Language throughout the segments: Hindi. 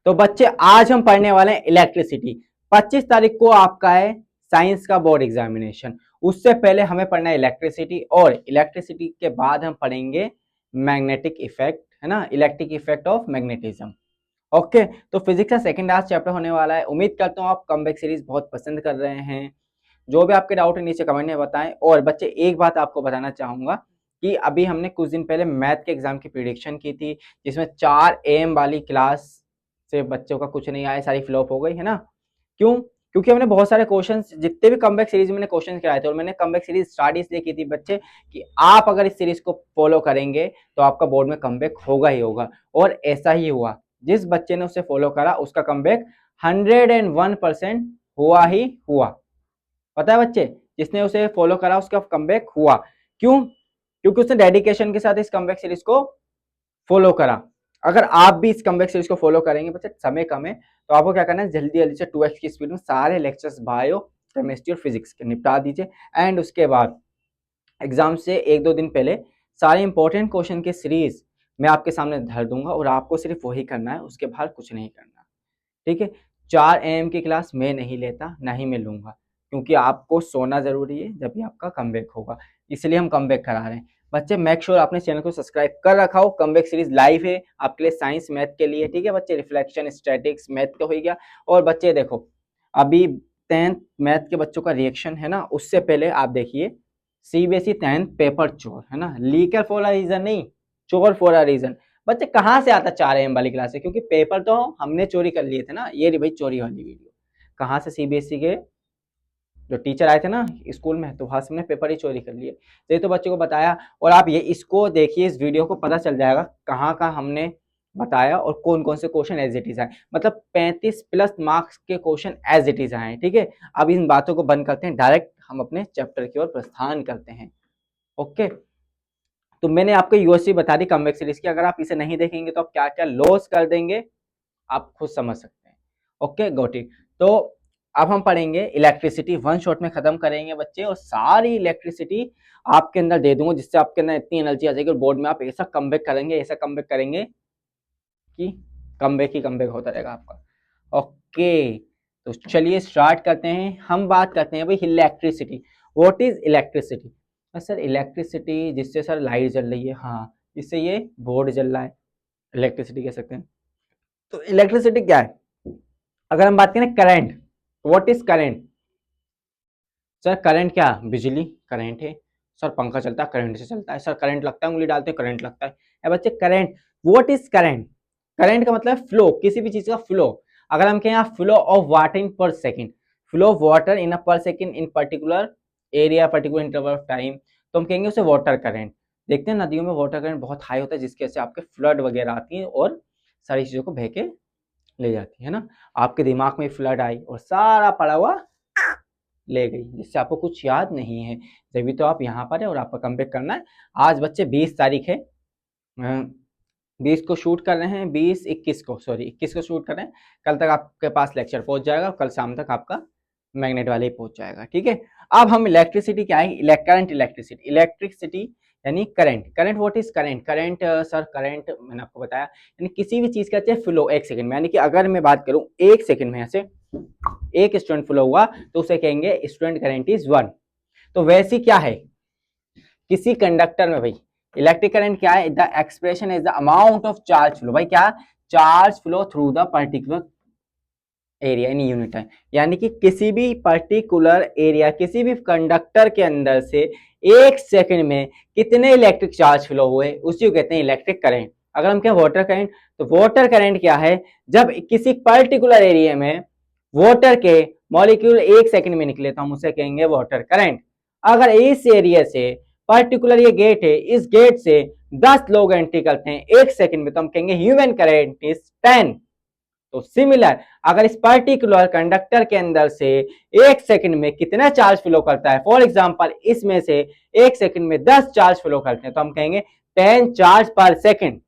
तो बच्चे आज हम पढ़ने वाले हैं इलेक्ट्रिसिटी। 25 तारीख को आपका है साइंस का बोर्ड एग्जामिनेशन। उससे पहले हमें पढ़ना है इलेक्ट्रिसिटी, और इलेक्ट्रिसिटी के बाद हम पढ़ेंगे मैग्नेटिक इफेक्ट, है ना, electric effect of magnetism. Okay, तो फिजिक्स का सेकंड लास्ट चैप्टर होने वाला है। उम्मीद करता हूँ आप कमबैक सीरीज बहुत पसंद कर रहे हैं। जो भी आपके डाउट है नीचे कमेंट में बताएं। और बच्चे एक बात आपको बताना चाहूंगा कि अभी हमने कुछ दिन पहले मैथ के एग्जाम की प्रिडिक्शन की थी, जिसमें 4 AM वाली क्लास से बच्चों का कुछ नहीं आया, सारी फ्लॉप हो गई, है ना। क्यों? क्योंकि हमने बहुत सारे क्वेश्चंस, जितने भी कमबैक सीरीज में मैंने क्वेश्चन कराए थे, और मैंने कमबैक सीरीज स्टार्ट इसलिए की थी बच्चे कि आप अगर इस सीरीज को फॉलो करेंगे तो आपका बोर्ड में कमबैक होगा ही होगा। और ऐसा ही हुआ, जिस बच्चे ने उसे फॉलो करा उसका कमबैक 101% हुआ ही हुआ। पता है बच्चे, जिसने उसे फॉलो करा उसका कमबैक हुआ। क्यों? क्योंकि उसने डेडिकेशन के साथ इस कमबैक सीरीज को फॉलो करा। अगर आप भी इस कमबैक सीरीज को फॉलो करेंगे, बच्चे समय कम है, तो आपको क्या करना है, जल्दी जल्दी से 2x की स्पीड में सारे लेक्चर्स बायो, केमिस्ट्री और फिजिक्स के निपटा दीजिए। एंड उसके बाद एग्जाम से 1-2 दिन पहले सारे इंपॉर्टेंट क्वेश्चन की सीरीज मैं आपके सामने धर दूंगा, और आपको सिर्फ वही करना है, उसके बाहर कुछ नहीं करना। ठीक है। 4 AM की क्लास मैं नहीं लेता, ना ही मैं लूंगा, क्योंकि आपको सोना जरूरी है जब भी आपका कमबैक होगा, इसलिए हम कमबैक करा रहे हैं। बच्चे मेक श्योर आपने चैनल को सब्सक्राइब कर रखा हो। कमबैक सीरीज लाइव है आपके लिए, साइंस मैथ के लिए। ठीक है बच्चे, रिफ्लेक्शन स्टैटिक्स मैथ तो हो गया। और बच्चे देखो, अभी 10th मैथ के बच्चों का रिएक्शन है ना, उससे पहले आप देखिए CBSE 10th पेपर चोर, है ना, लीकर फॉर अ रीजन नहीं, चोर फॉर अ रीजन। बच्चे कहाँ से आता 4 AM वाली क्लास है, क्योंकि पेपर तो हमने चोरी कर लिए थे ना। ये रही भाई चोरी वाली वीडियो, कहाँ से CBSE के जो टीचर आए थे ना स्कूल में, तो वहां से हमने पेपर ही चोरी कर लिए। तो ये तो बच्चों को बताया, और आप ये इसको देखिए, इस वीडियो को पता चल जाएगा कहाँ का हमने बताया और कौन कौन से क्वेश्चन एज इट इज आए। मतलब 35+ मार्क्स के क्वेश्चन एज इट इज आए। ठीक है, अब इन बातों को बंद करते हैं, डायरेक्ट हम अपने चैप्टर की ओर प्रस्थान करते हैं। ओके, तो मैंने आपको यूएससी बता दी कमबैक सीरीज की। अगर आप इसे नहीं देखेंगे तो आप क्या क्या लॉस कर देंगे आप खुद समझ सकते हैं। Okay got it. तो अब हम पढ़ेंगे इलेक्ट्रिसिटी, वन शॉट में खत्म करेंगे बच्चे, और सारी इलेक्ट्रिसिटी आपके अंदर दे दूंगा, जिससे आपके अंदर इतनी एनर्जी आ जाएगी और बोर्ड में आप ऐसा कमबैक करेंगे, ऐसा कमबैक करेंगे कि कमबैक ही कमबैक होता रहेगा आपका। ओके, तो चलिए स्टार्ट करते हैं। हम बात करते हैं भाई electricity. What is electricity? Sir electricity जिससे सर लाइट जल रही है, हाँ, जिससे ये बोर्ड जल रहा है, इलेक्ट्रिसिटी कह सकते हैं। तो इलेक्ट्रिसिटी क्या है? अगर हम बात करें current, what is current? Sir current क्या? बिजली करंट है। सर पंखा चलता है करंट से चलता है। सर करंट लगता है, उंगली डालते हैं करंट लगता है। बच्चे current, what is current? Current का मतलब फ्लो, किसी भी चीज का फ्लो। अगर हम कहें flow of water in per second, flow of water in a per second in particular area, particular interval of time, तो हम कहेंगे उसे वाटर करंट। देखते हैं नदियों में वाटर करंट बहुत हाई होता है, जिसकी वजह से आपके फ्लड वगैरह आती है और सारी चीजों को बह के ले जाती है ना। आपके दिमाग में फ्लड आई और सारा पड़ा हुआ ले गई, जिससे आपको कुछ याद नहीं है। तभी तो आप यहाँ पर है और आपको कमबैक करना है। आज बच्चे 20 तारीख है, 20 को शूट कर रहे हैं, 21 को, सॉरी 21 को शूट कर रहे हैं। कल तक आपके पास लेक्चर पहुंच जाएगा, कल शाम तक आपका मैग्नेट वाले ही पहुंच जाएगा। ठीक है, अब हम इलेक्ट्रिसिटी क्या है, करंट इलेक्ट्रिसिटी, इलेक्ट्रिसिटी यानी current. Current what is current? Current sir current मैंने आपको बताया, यानी किसी भी चीज का चाहे फ्लो 1 सेकंड में, यानी कि अगर मैं बात करूं 1 सेकंड में ऐसे एक स्टूडेंट फ्लो हुआ तो उसे कहेंगे स्टूडेंट करंट इज 1। तो वैसे क्या है किसी कंडक्टर में भाई, इलेक्ट्रिक करंट क्या है? The expression is the amount of charge flow. भाई क्या? Charge flow through the particular area in unit time, यानी कि किसी भी पर्टिकुलर एरिया, किसी भी कंडक्टर के अंदर से 1 सेकंड में कितने इलेक्ट्रिक चार्ज फ्लो हुए, उसी को कहते हैं इलेक्ट्रिक करंट। अगर हम कहें वाटर करंट, तो वाटर करंट क्या है? जब किसी पर्टिकुलर एरिया में वाटर के मॉलिक्यूल 1 सेकंड में निकले तो हम उसे कहेंगे वाटर करंट। अगर इस एरिया से पर्टिकुलर ये गेट है, इस गेट से 10 लोग एंट्री करते हैं 1 सेकंड में, तो हम कहेंगे ह्यूमन करंट इज 10। तो सिमिलर, अगर इस पर्टिकुलर कंडक्टर के अंदर से 1 सेकंड में कितना चार्ज फ्लो करता है, फॉर एग्जांपल इसमें से 1 सेकंड में 10 चार्ज फ्लो करते हैं, तो हम कहेंगे 10 चार्ज पर सेकंड।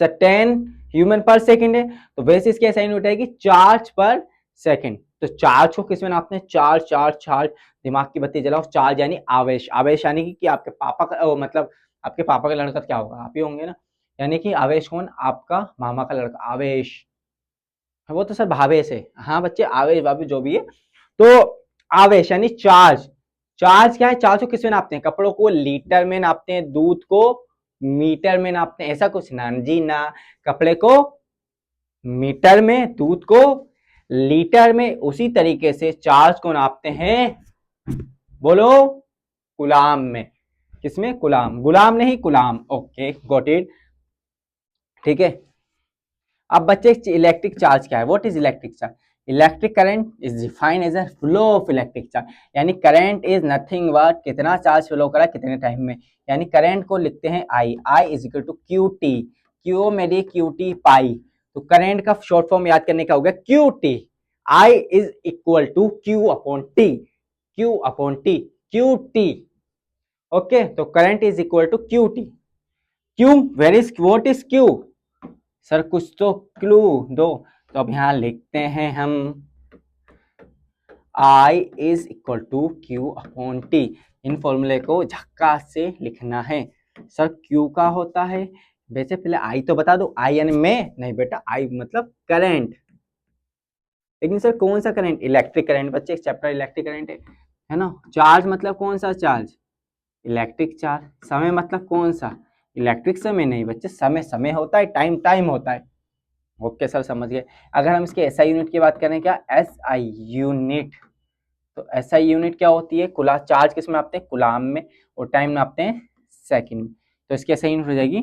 सर 10 ह्यूमन पर सेकंड है, तो वैसे इसकी साइन हो जाएगी चार्ज पर सेकंड। तो चार्ज को किसमें नापते हैं? Charge, charge, charge. दिमाग की बत्ती जलाओ। चार्ज यानी आवेश, आवेश यानी कि आपके पापा का मतलब आपके पापा का लड़का क्या होगा? आप ही होंगे ना। यानी कि आवेश कौन? आपका मामा का लड़का आवेश। वो तो सर भावेश है, हाँ बच्चे आवेश भावेश जो भी है। तो आवेश यानी चार्ज, चार्ज क्या है, चार्ज को किस में नापते हैं, कपड़ों को लीटर में नापते हैं, दूध को मीटर में नापते हैं, ऐसा कुछ ना जी ना, कपड़े को मीटर में, दूध को लीटर में, उसी तरीके से चार्ज को नापते हैं, बोलो गुलाम में, किसमें, गुलाम, गुलाम नहीं गुलाम, ओके गॉट इट, ठीक है। अब बच्चे इलेक्ट्रिक चार्ज क्या है, what is electric charge, electric current is defined as a flow of electric charge, यानी करंट इज नथिंग बट कितना चार्ज फ्लो करा कितने टाइम में, यानी करंट को लिखते हैं I, I is equal to Q T, Q मेरी क्यू टी पाई, तो करंट का शॉर्ट फॉर्म याद करने का हो गया Q T, I is equal to Q upon T, Q upon T, Q T, okay, तो current is equal to Q T, Q where is what is Q, sir कुछ तो क्लू दो, तो अब यहां लिखते हैं हम I is equal to Q upon T, इन फॉर्मूले को झक्का से लिखना है, सर क्यू का होता है, वैसे पहले आई तो बता दो, आई यानी मैं नहीं बेटा, आई मतलब करंट, लेकिन सर कौन सा करंट, इलेक्ट्रिक करंट, बच्चे चैप्टर इलेक्ट्रिक करंट है ना, चार्ज मतलब कौन सा चार्ज, इलेक्ट्रिक चार्ज, समय मतलब कौन सा, इलेक्ट्रिक समय नहीं बच्चे, समय समय होता है, टाइम टाइम होता है, ओके सर समझ गए। अगर हम इसके एसआई यूनिट की बात करें, क्या एसआई यूनिट, तो एसआई यूनिट क्या होती है, कुला चार्ज किस में नापते हैं, कुलाम में, और टाइम नापते हैं सेकंड में, तो इसकी एसआई यूनिट हो जाएगी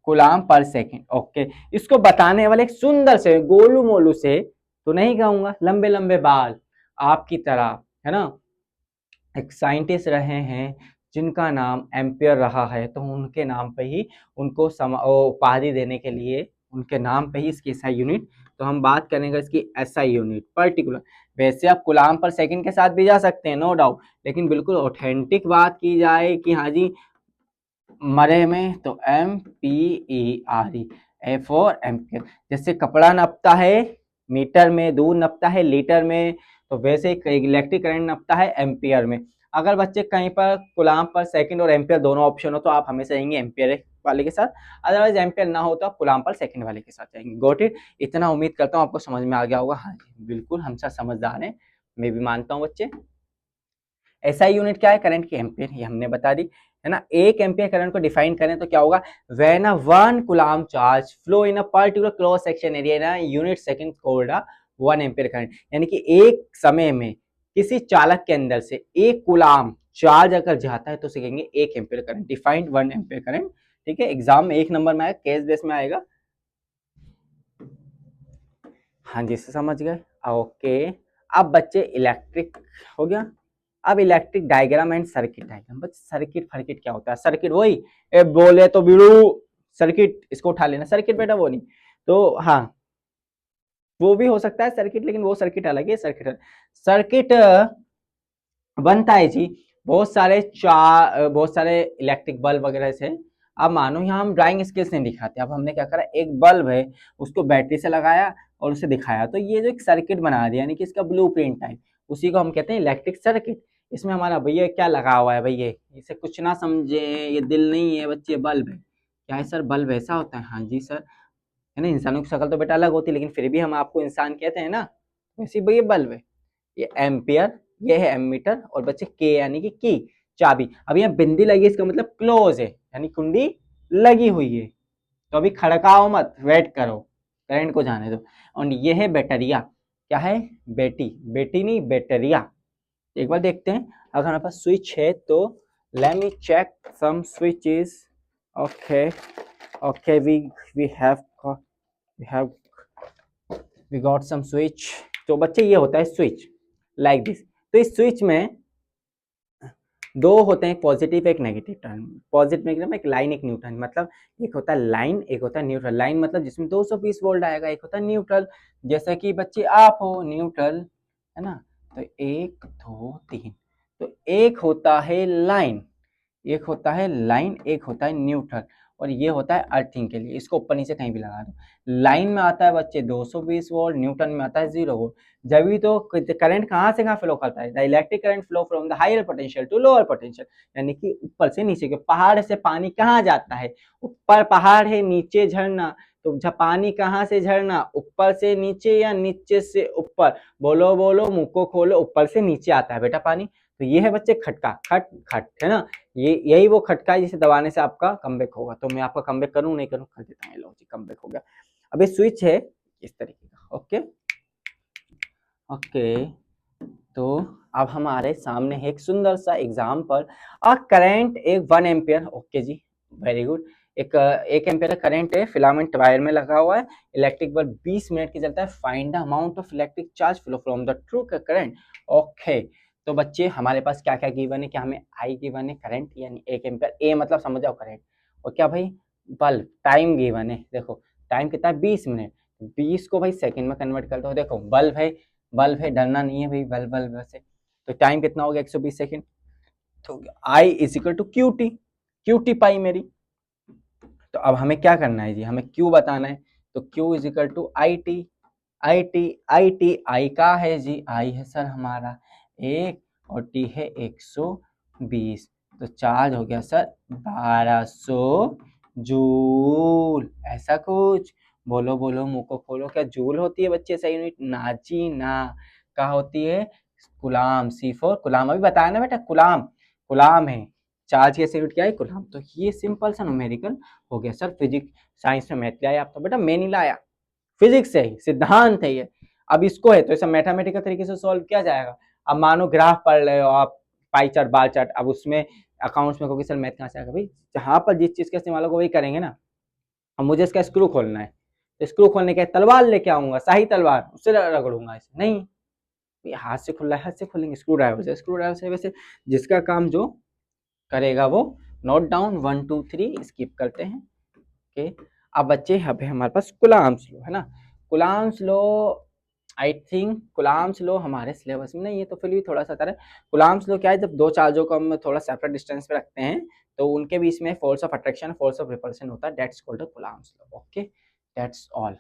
कुलाम पर सेकंड, ओके। इसको बताने वाले एक सुंदर से गोलू मोलू से तो नहीं कहूंगा, लंबे लंबे बाल आपकी तरह, है ना, एक साइंटिस्ट रहे हैं जिनका नाम एम्पियर रहा है, तो उनके नाम पे ही उनको उपाधि देने के लिए उनके नाम पे ही इसकी एसआई यूनिट, तो हम बात करेंगे इसकी एसआई यूनिट पर्टिकुलर, वैसे आप कुलाम पर सेकंड के साथ भी जा सकते हैं नो डाउट, लेकिन बिल्कुल ऑथेंटिक बात की जाए कि हाँ जी मरे में, तो M P E R E, A for ampere, जैसे कपड़ा नपता है मीटर में, दूध नपता है लीटर में, तो वैसे इलेक्ट्रिक करंट नपता है एम्पियर में। अगर बच्चे कहीं पर कुलाम पर सेकंड और एम्पियर दोनों ऑप्शन हो तो आप हमेशा जाएंगे एम्पियर वाले के साथ, अदरवाइज एम्पियर ना हो तो आप कुलाम पर सेकंड वाले के साथ जाएंगे, गॉट इट, इतना उम्मीद करता हूँ आपको समझ में आ गया होगा, हाँ जी बिल्कुल हम सब समझदार हैं, मैं भी मानता हूँ बच्चे। एसआई यूनिट क्या है, करंट की एम्पियर, ये हमने बता दी, है ना, एक एम्पियर करंट को डिफाइन करें तो क्या होगा, when a 1 coulomb charge flow in a particular cross section area in a unit second called a 1 ampere current, यानी कि एक समय में किसी चालक के अंदर से 1 कूलम्ब चार्ज अगर जाता है तो उसे कहेंगे 1 ampere current, defined 1 ampere current, ठीक है, एग्जाम में 1 नंबर में आएगा, केस बेस में आएगा, हाँ जी समझ गए, ओके। अब बच्चे इलेक्ट्रिक हो गया, अब electric diagram and circuit diagram, बस सर्किट फर्किट क्या होता है, सर्किट वही ए बोले तो बिड़ू, सर्किट इसको उठा लेना, सर्किट बेटा वो नहीं, तो हाँ वो भी हो सकता है सर्किट, लेकिन वो सर्किट अलग है, सर्किट सर्किट बनता है जी बहुत सारे इलेक्ट्रिक बल्ब वगैरह से। अब मानो यहाँ हम ड्राइंग स्केल्स नहीं दिखाते, अब हमने क्या करा, एक बल्ब है उसको बैटरी से लगाया और उसे दिखाया, तो ये जो एक सर्किट बना दिया, यानी कि इसका ब्लूप्रिंट टाइप, उसी को हम कहते हैं इलेक्ट्रिक सर्किट। इसमें हमारा भैया क्या लगा हुआ है, भैया इसे कुछ ना समझे, ये दिल नहीं है बच्चे, बल्ब है, क्या है सर, बल्ब ऐसा होता है, हाँ जी सर, है ना, इंसानों की शक्ल तो बेटा अलग होती है, लेकिन फिर भी हम आपको इंसान कहते हैं ना, वैसे भैया बल्ब है, ये एम्पियर, ये है एमीटर, और बच्चे के यानी कि की, चाबी, अब यहाँ बिंदी लगी है इसका मतलब क्लोज है, यानी कुंडी लगी हुई है, तो अभी खड़काओ मत, वेट करो, करंट को जाने दो, और ये है बैटरिया, क्या है, बेटी बेटी नहीं बैटरिया, एक बार देखते हैं, अगर हमारे पास स्विच है तो let me check some switches, okay okay we have we got some switch, तो बच्चे ये होता है स्विच लाइक दिस, तो इस स्विच में दो होते हैं, एक पॉजिटिव एक नेगेटिव टर्न, पॉजिटिव नेगेटिव एक लाइन एक न्यूट्रल, मतलब एक होता है लाइन एक होता है न्यूट्रल, लाइन मतलब जिसमें 220 वोल्ट आएगा, एक होता है न्यूट्रल, जैसा कि बच्चे आप हो न्यूट्रल, है ना, तो 1 2 3, तो एक होता है लाइन, एक होता है लाइन एक होता है न्यूट्रल, और ये होता है अर्थिंग के लिए, इसको ऊपर नीचे कहीं भी लगा दो, लाइन में आता है बच्चे 220 वोल्ट, न्यूट्रन में आता है 0 वोल्ट, जब भी तो करंट कहाँ से कहाँ फ्लो करता है, the electric current flow from the higher potential to lower potential, यानी कि ऊपर से नीचे के, पहाड़ से पानी कहाँ जाता है, ऊपर पहाड़ है नीचे झरना, तो पानी कहाँ से झरना, ऊपर से नीचे या नीचे से ऊपर, बोलो बोलो मुंह को खोलो, ऊपर से नीचे आता है बेटा पानी। तो ये है बच्चे खटका, खट खट, है ना, ये यही वो खटका है जिसे दबाने से आपका कमबैक होगा। तो मैं आपका कमबैक करूं नहीं करूं, कर देता हूं, लो जी कमबैक हो गया। अब ये स्विच है इस तरीके का, ओके ओके। तो अब हमारे सामने है एक सुंदर सा एग्जाम्पल, अ करंट एक 1 एम्पियर, ओके जी वेरी गुड। एक एम्पियर का करंट है, फिलामेंट वायर में लगा हुआ है, इलेक्ट्रिक बल्ब 20 मिनट की चलता है, find the amount of electric charge flow from the true current, okay. तो बच्चे हमारे पास क्या क्या गिवन है, क्या हमें आई गिवन है करंट यानी 1 एम्पियर, ए मतलब समझ जाओ करंट, और क्या भाई बल्ब, टाइम गिवन है, देखो टाइम कितना है 20 मिनट, 20 को भाई सेकंड में कन्वर्ट कर दो, देखो बल्ब है, बल्ब है, डरना नहीं है भाई, बल्ब बल्ब से। तो टाइम कितना हो गया 120 सेकंड, तो I is equal to Q T, Q T पाई मेरी। तो अब हमें क्या करना है जी, हमें क्यू बताना है, तो Q is equal to I T, I T, I T, I का है जी, आई है सर हमारा 1 और टी है 120, तो चार्ज हो गया सर 1200 जूल, ऐसा कुछ, बोलो बोलो मुंह को खोलो, क्या जूल होती है बच्चे सही यूनिट, ना जी ना, क्या होती है गुलाम, सी फॉर गुलाम, अभी बताया ना बेटा गुलाम, गुलाम है, चार्ज की यूनिट क्या है गुलाम। तो ये सिंपल सा न्यूमेरिकल हो गया सर, फिजिक्स साइंस में मैथ लाया आप, तो बेटा मैं नहीं लाया, फिजिक्स है, सिद्धांत है ये। अब इसको है तो ऐसा मैथमेटिकल तरीके से सॉल्व किया जाएगा। अब मानो ग्राफ पढ़ रहे हो आप, पाई चार्ट बार चार्ट, अब उसमें अकाउंट्स में कोई सर मैथ कहाँ से आएगा भाई, जहां पर जिस चीज का इस्तेमाल होगा वही करेंगे ना। अब मुझे इसका स्क्रू खोलना है, तो स्क्रू खोलने के तलवार लेके आऊंगा, शाही तलवार, उससे रगड़ूंगा इसे नहीं, हाथ से खुल रहा है हाथ से खोलेंगे, स्क्रू ड्राइवर से, स्क्रू ड्राइवर से, वैसे जिसका काम जो करेगा वो, नोट डाउन 1 2 3 स्किप करते हैं, ओके। अब बच्चे अभी हमारे पास कुलाम्स लॉ है ना, Coulomb's law, I think Coulomb's law हमारे सिलेबस में नहीं है, तो फिर भी थोड़ा सा तरह, कुलाम्स लॉ क्या है, जब दो चार्जों को हम थोड़ा सेपरेट डिस्टेंस पे रखते हैं तो उनके बीच में force of attraction force of repulsion होता है, that's called Coulomb's law, okay that's all,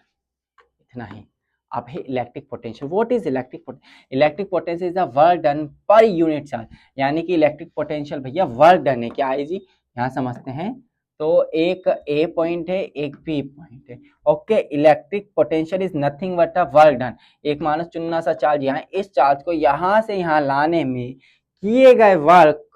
इतना ही। अब है electric potential, what is electric potential, electric potential is the work done per unit charge, यानी कि इलेक्ट्रिक पोटेंशियल भैया वर्क डन है, क्या है जी यहाँ समझते हैं। तो एक ए पॉइंट है एक बी पॉइंट है, okay, electric potential is nothing but a work done, एक मानो चुनना सा चार्ज यहाँ, इस चार्ज को यहाँ से यहाँ लाने में किए गए वर्क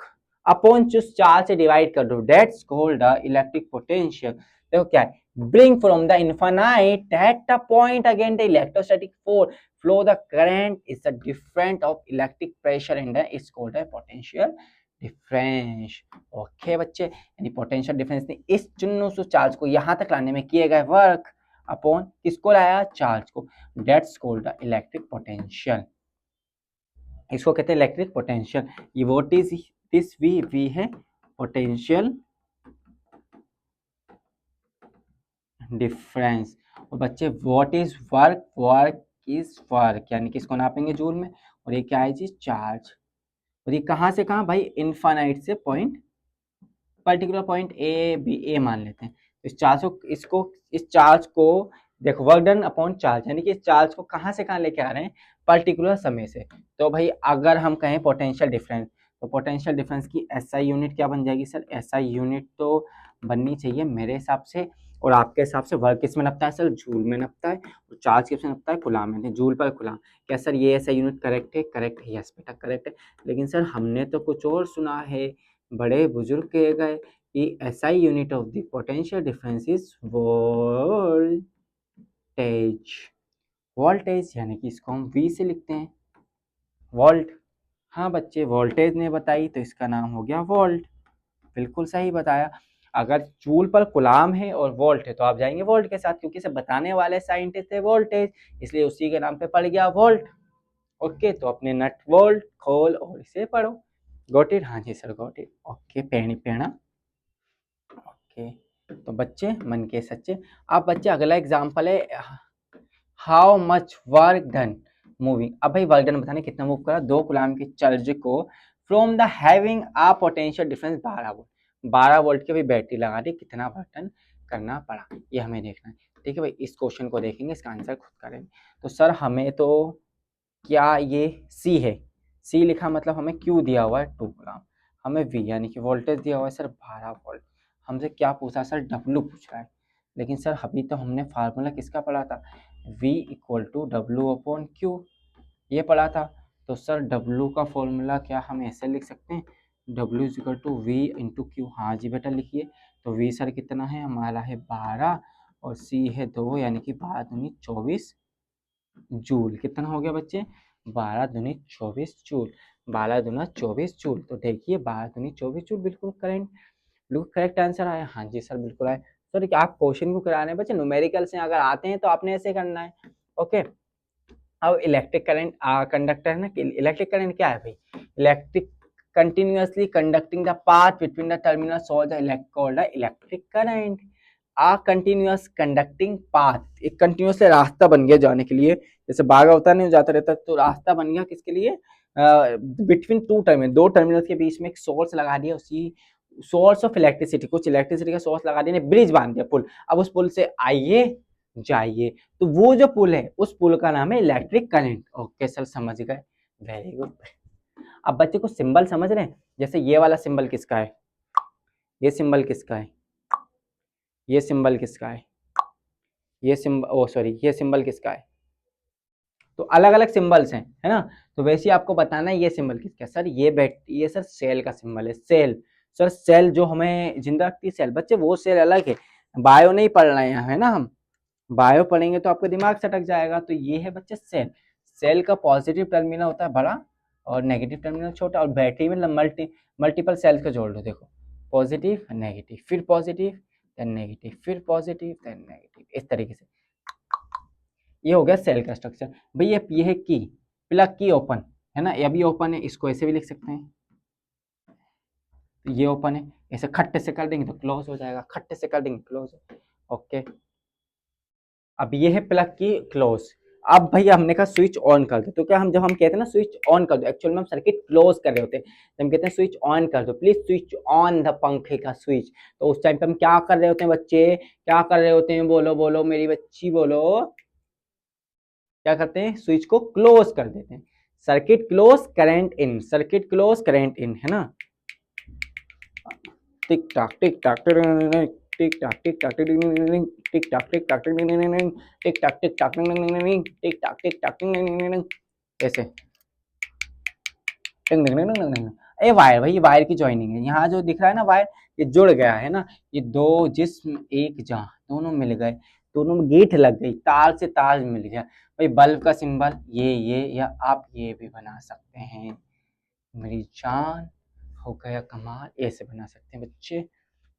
अपॉन जिस चार्ज से डिवाइड कर दो, that's called the electric potential. देखो क्या है, bring from the infinite at the point again the electrostatic force flow the current is the difference of electric pressure and it's called a potential difference, okay बच्चे, यानी पोटेंशियल डिफरेंस ने इस चुन्नू से चार्ज को यहाँ तक लाने में किए गए वर्क अपॉन किसको लाया, चार्ज को, that's called the electric potential, इसको कहते हैं इलेक्ट्रिक पोटेंशियल। ये व्हाट इज दिस, वी है पोटेंशियल डिफरेंस, और बच्चे what is work, work is work, यानी कि इसको नापेंगे जूल में, और ये क्या है जी चार्ज, और ये कहाँ से कहाँ भाई, इनफाइनाइट से point, particular point A B, A मान लेते हैं, इस चार्ज को, इसको इस चार्ज को देखो वर्क डन अपॉन चार्ज, यानी कि इस चार्ज को कहाँ से कहाँ लेके आ रहे हैं, पर्टिकुलर समय से। तो भाई अगर हम कहें पोटेंशियल डिफरेंस, तो पोटेंशियल डिफरेंस की एसआई यूनिट क्या बन जाएगी सर, एसआई यूनिट तो बननी चाहिए मेरे हिसाब से, और आपके हिसाब से वर्क किस में नपता है सर, जूल में नपता है, और चार्ज किस में नपता है, कुलाम में, जूल पर कुलाम। क्या सर ये ऐसा यूनिट करेक्ट है, करेक्ट है, यस बेटा करेक्ट है, लेकिन सर हमने तो कुछ और सुना है, बड़े बुजुर्ग कहे गए कि SI unit of the potential difference is voltage, voltage यानी कि इसको हम वी से लिखते हैं, वोल्ट, हाँ बच्चे वोल्टेज ने बताई तो इसका नाम हो गया वोल्ट, बिल्कुल सही बताया। अगर जूल पर कुलाम है और वोल्ट है तो आप जाएंगे वोल्ट के साथ, क्योंकि इसे बताने वाले साइंटिस्ट थे वोल्टेज, इसलिए उसी के नाम पे पड़ गया वोल्ट, ओके। तो अपने नट वोल्ट खोल और इसे पढ़ो, गॉट इट, हाँ जी सर गॉट इट, ओके पेणी पेड़ा, ओके। तो बच्चे मन के सच्चे। अब बच्चे अगला एग्जांपल है how much work done moving, अब भाई वर्क डन बताने कितना मूव करा, 2 कूलम के चार्ज को from the having a potential difference 12 volt, 12 volt की भी बैटरी लगा दी, कितना वर्क डन करना पड़ा ये हमें देखना है, ठीक है भाई। इस क्वेश्चन को देखेंगे, इसका आंसर खुद करेंगे। तो सर हमें तो क्या ये सी है, सी लिखा मतलब हमें क्यू दिया हुआ है 2 कूलम, हमें वी यानी कि वोल्टेज दिया हुआ है सर 12 वोल्ट, हमसे क्या पूछा सर, डब्लू पूछ रहा है, लेकिन सर अभी तो हमने फार्मूला किसका पढ़ा था, V इक्वल टू डब्ल्यू अपॉन क्यू, ये पढ़ा था। तो सर W का फॉर्मूला क्या हम ऐसे लिख सकते हैं, W is equal to V into q. हाँ जी बेटा लिखिए। तो V सर कितना है हमारा है 12 और C है 2, यानी कि 12 दूनी 24 जूल। कितना हो गया बच्चे, 12 दूनी 24 जूल, 12 दूना 24 जूल। तो देखिए 12 दूनी 24 जूल, बिल्कुल करेक्ट, बिल्कुल करेक्ट आंसर आया। हाँ जी सर बिल्कुल आया। सर क्या आप क्वेश्चन को करा रहे हैं बच्चे, न्यूमेरिकल से अगर आते हैं तो आपने ऐसे करना है। ओके, अब इलेक्ट्रिक करंट कंडक्टर है ना, इलेक्ट्रिक करंट क्या है भाई, electric continuously conducting the path between the terminals of the called the electric current. A continuous conducting path, एक कंटिन्यूअस रास्ता बन गया जाने के लिए, जैसे बागा होता नहीं जाता रहता, तो रास्ता बन गया किसके लिए, बिटवीन टू टर्मिनल, दो टर्मिनल्स के बीच में एक सोर्स लगा दिया, उसी सोर्स ऑफ इलेक्ट्रिसिटी, कुछ इलेक्ट्रिसिटी का सोर्स लगा दिया, ब्रिज बांध दिया, पुल। अब उस पुल से आइए जाइए, तो वो जो पुल है उस पुल का नाम है इलेक्ट्रिक करंट। ओके सर समझ गए, वेरी गुड। अब बच्चे को सिंबल समझ रहे हैं, जैसे ये वाला सिंबल किसका है, ये सिंबल किसका है, ये सिंबल किसका है, ये सिंबल, ओ सॉरी, ये सिंबल किसका है। तो अलग अलग सिंबल्स हैं, है ना। तो वैसे ही आपको बताना है ये सिंबल किसका है। सर ये सर सेल का सिंबल है, सेल। सर सेल जो हमें जिंदा रखती है सेल, बच्चे वो सेल अलग है, बायो नहीं पढ़ रहे हैं, है ना। हम बायो पढ़ेंगे तो आपका दिमाग सटक जाएगा। तो ये है बच्चे सेल, सेल का पॉजिटिव टर्मिनल होता है बड़ा और नेगेटिव टर्मिनल छोटा, और बैटरी में मल्टीपल सेल्स को जोड़ लो, देखो पॉजिटिव नेगेटिव, फिर पॉजिटिव देन नेगेटिव, फिर पॉजिटिव देन नेगेटिव, इस तरीके से। ये हो गया सेल का स्ट्रक्चर। भाई ये है की, प्लग की ओपन, है ना, ये भी ओपन है, इसको ऐसे भी लिख सकते हैं, तो ये ओपन है, ऐसे खट्टे से कर देंगे तो क्लोज हो जाएगा, खट्टे से कर देंगे क्लोज। ओके, अब ये है प्लग की क्लोज। अब भैया हमने कहा स्विच ऑन कर दो, तो क्या हम जब हम कहते हैं ना स्विच ऑन कर दो, एक्चुअल में हम सर्किट क्लोज कर रहे होते हैं, जब हम कहते हैं स्विच ऑन कर दो, प्लीज स्विच ऑन द पंखे का स्विच, तो उस टाइम पे हम क्या कर रहे होते हैं बच्चे, क्या कर रहे होते हैं, बोलो बोलो मेरी बच्ची बोलो, क्या करते हैं, स्विच को क्लोज कर देते हैं। Circuit close current in, circuit close current in, है ना। टिक टाक टिक टाक टिक टाक टिक टाक टिक टाक टिक टाक टिक टाक टिक टाक टिक टाक टिक टाक, ऐसे। ये वायर, भाई ये वायर की ज्वाइनिंग है, यहाँ जो दिख रहा है ना वायर, ये जुड़ गया है ना, ये दो जिस्म एक जहां, दोनों मिल गए, दोनों में गीठ लग गई, तार से तार मिल गया। भाई बल्ब का सिंबल ये, या आप ये भी बना सकते हैं, मेरी जान हो गया कमाल, ऐसे बना सकते हैं बच्चे।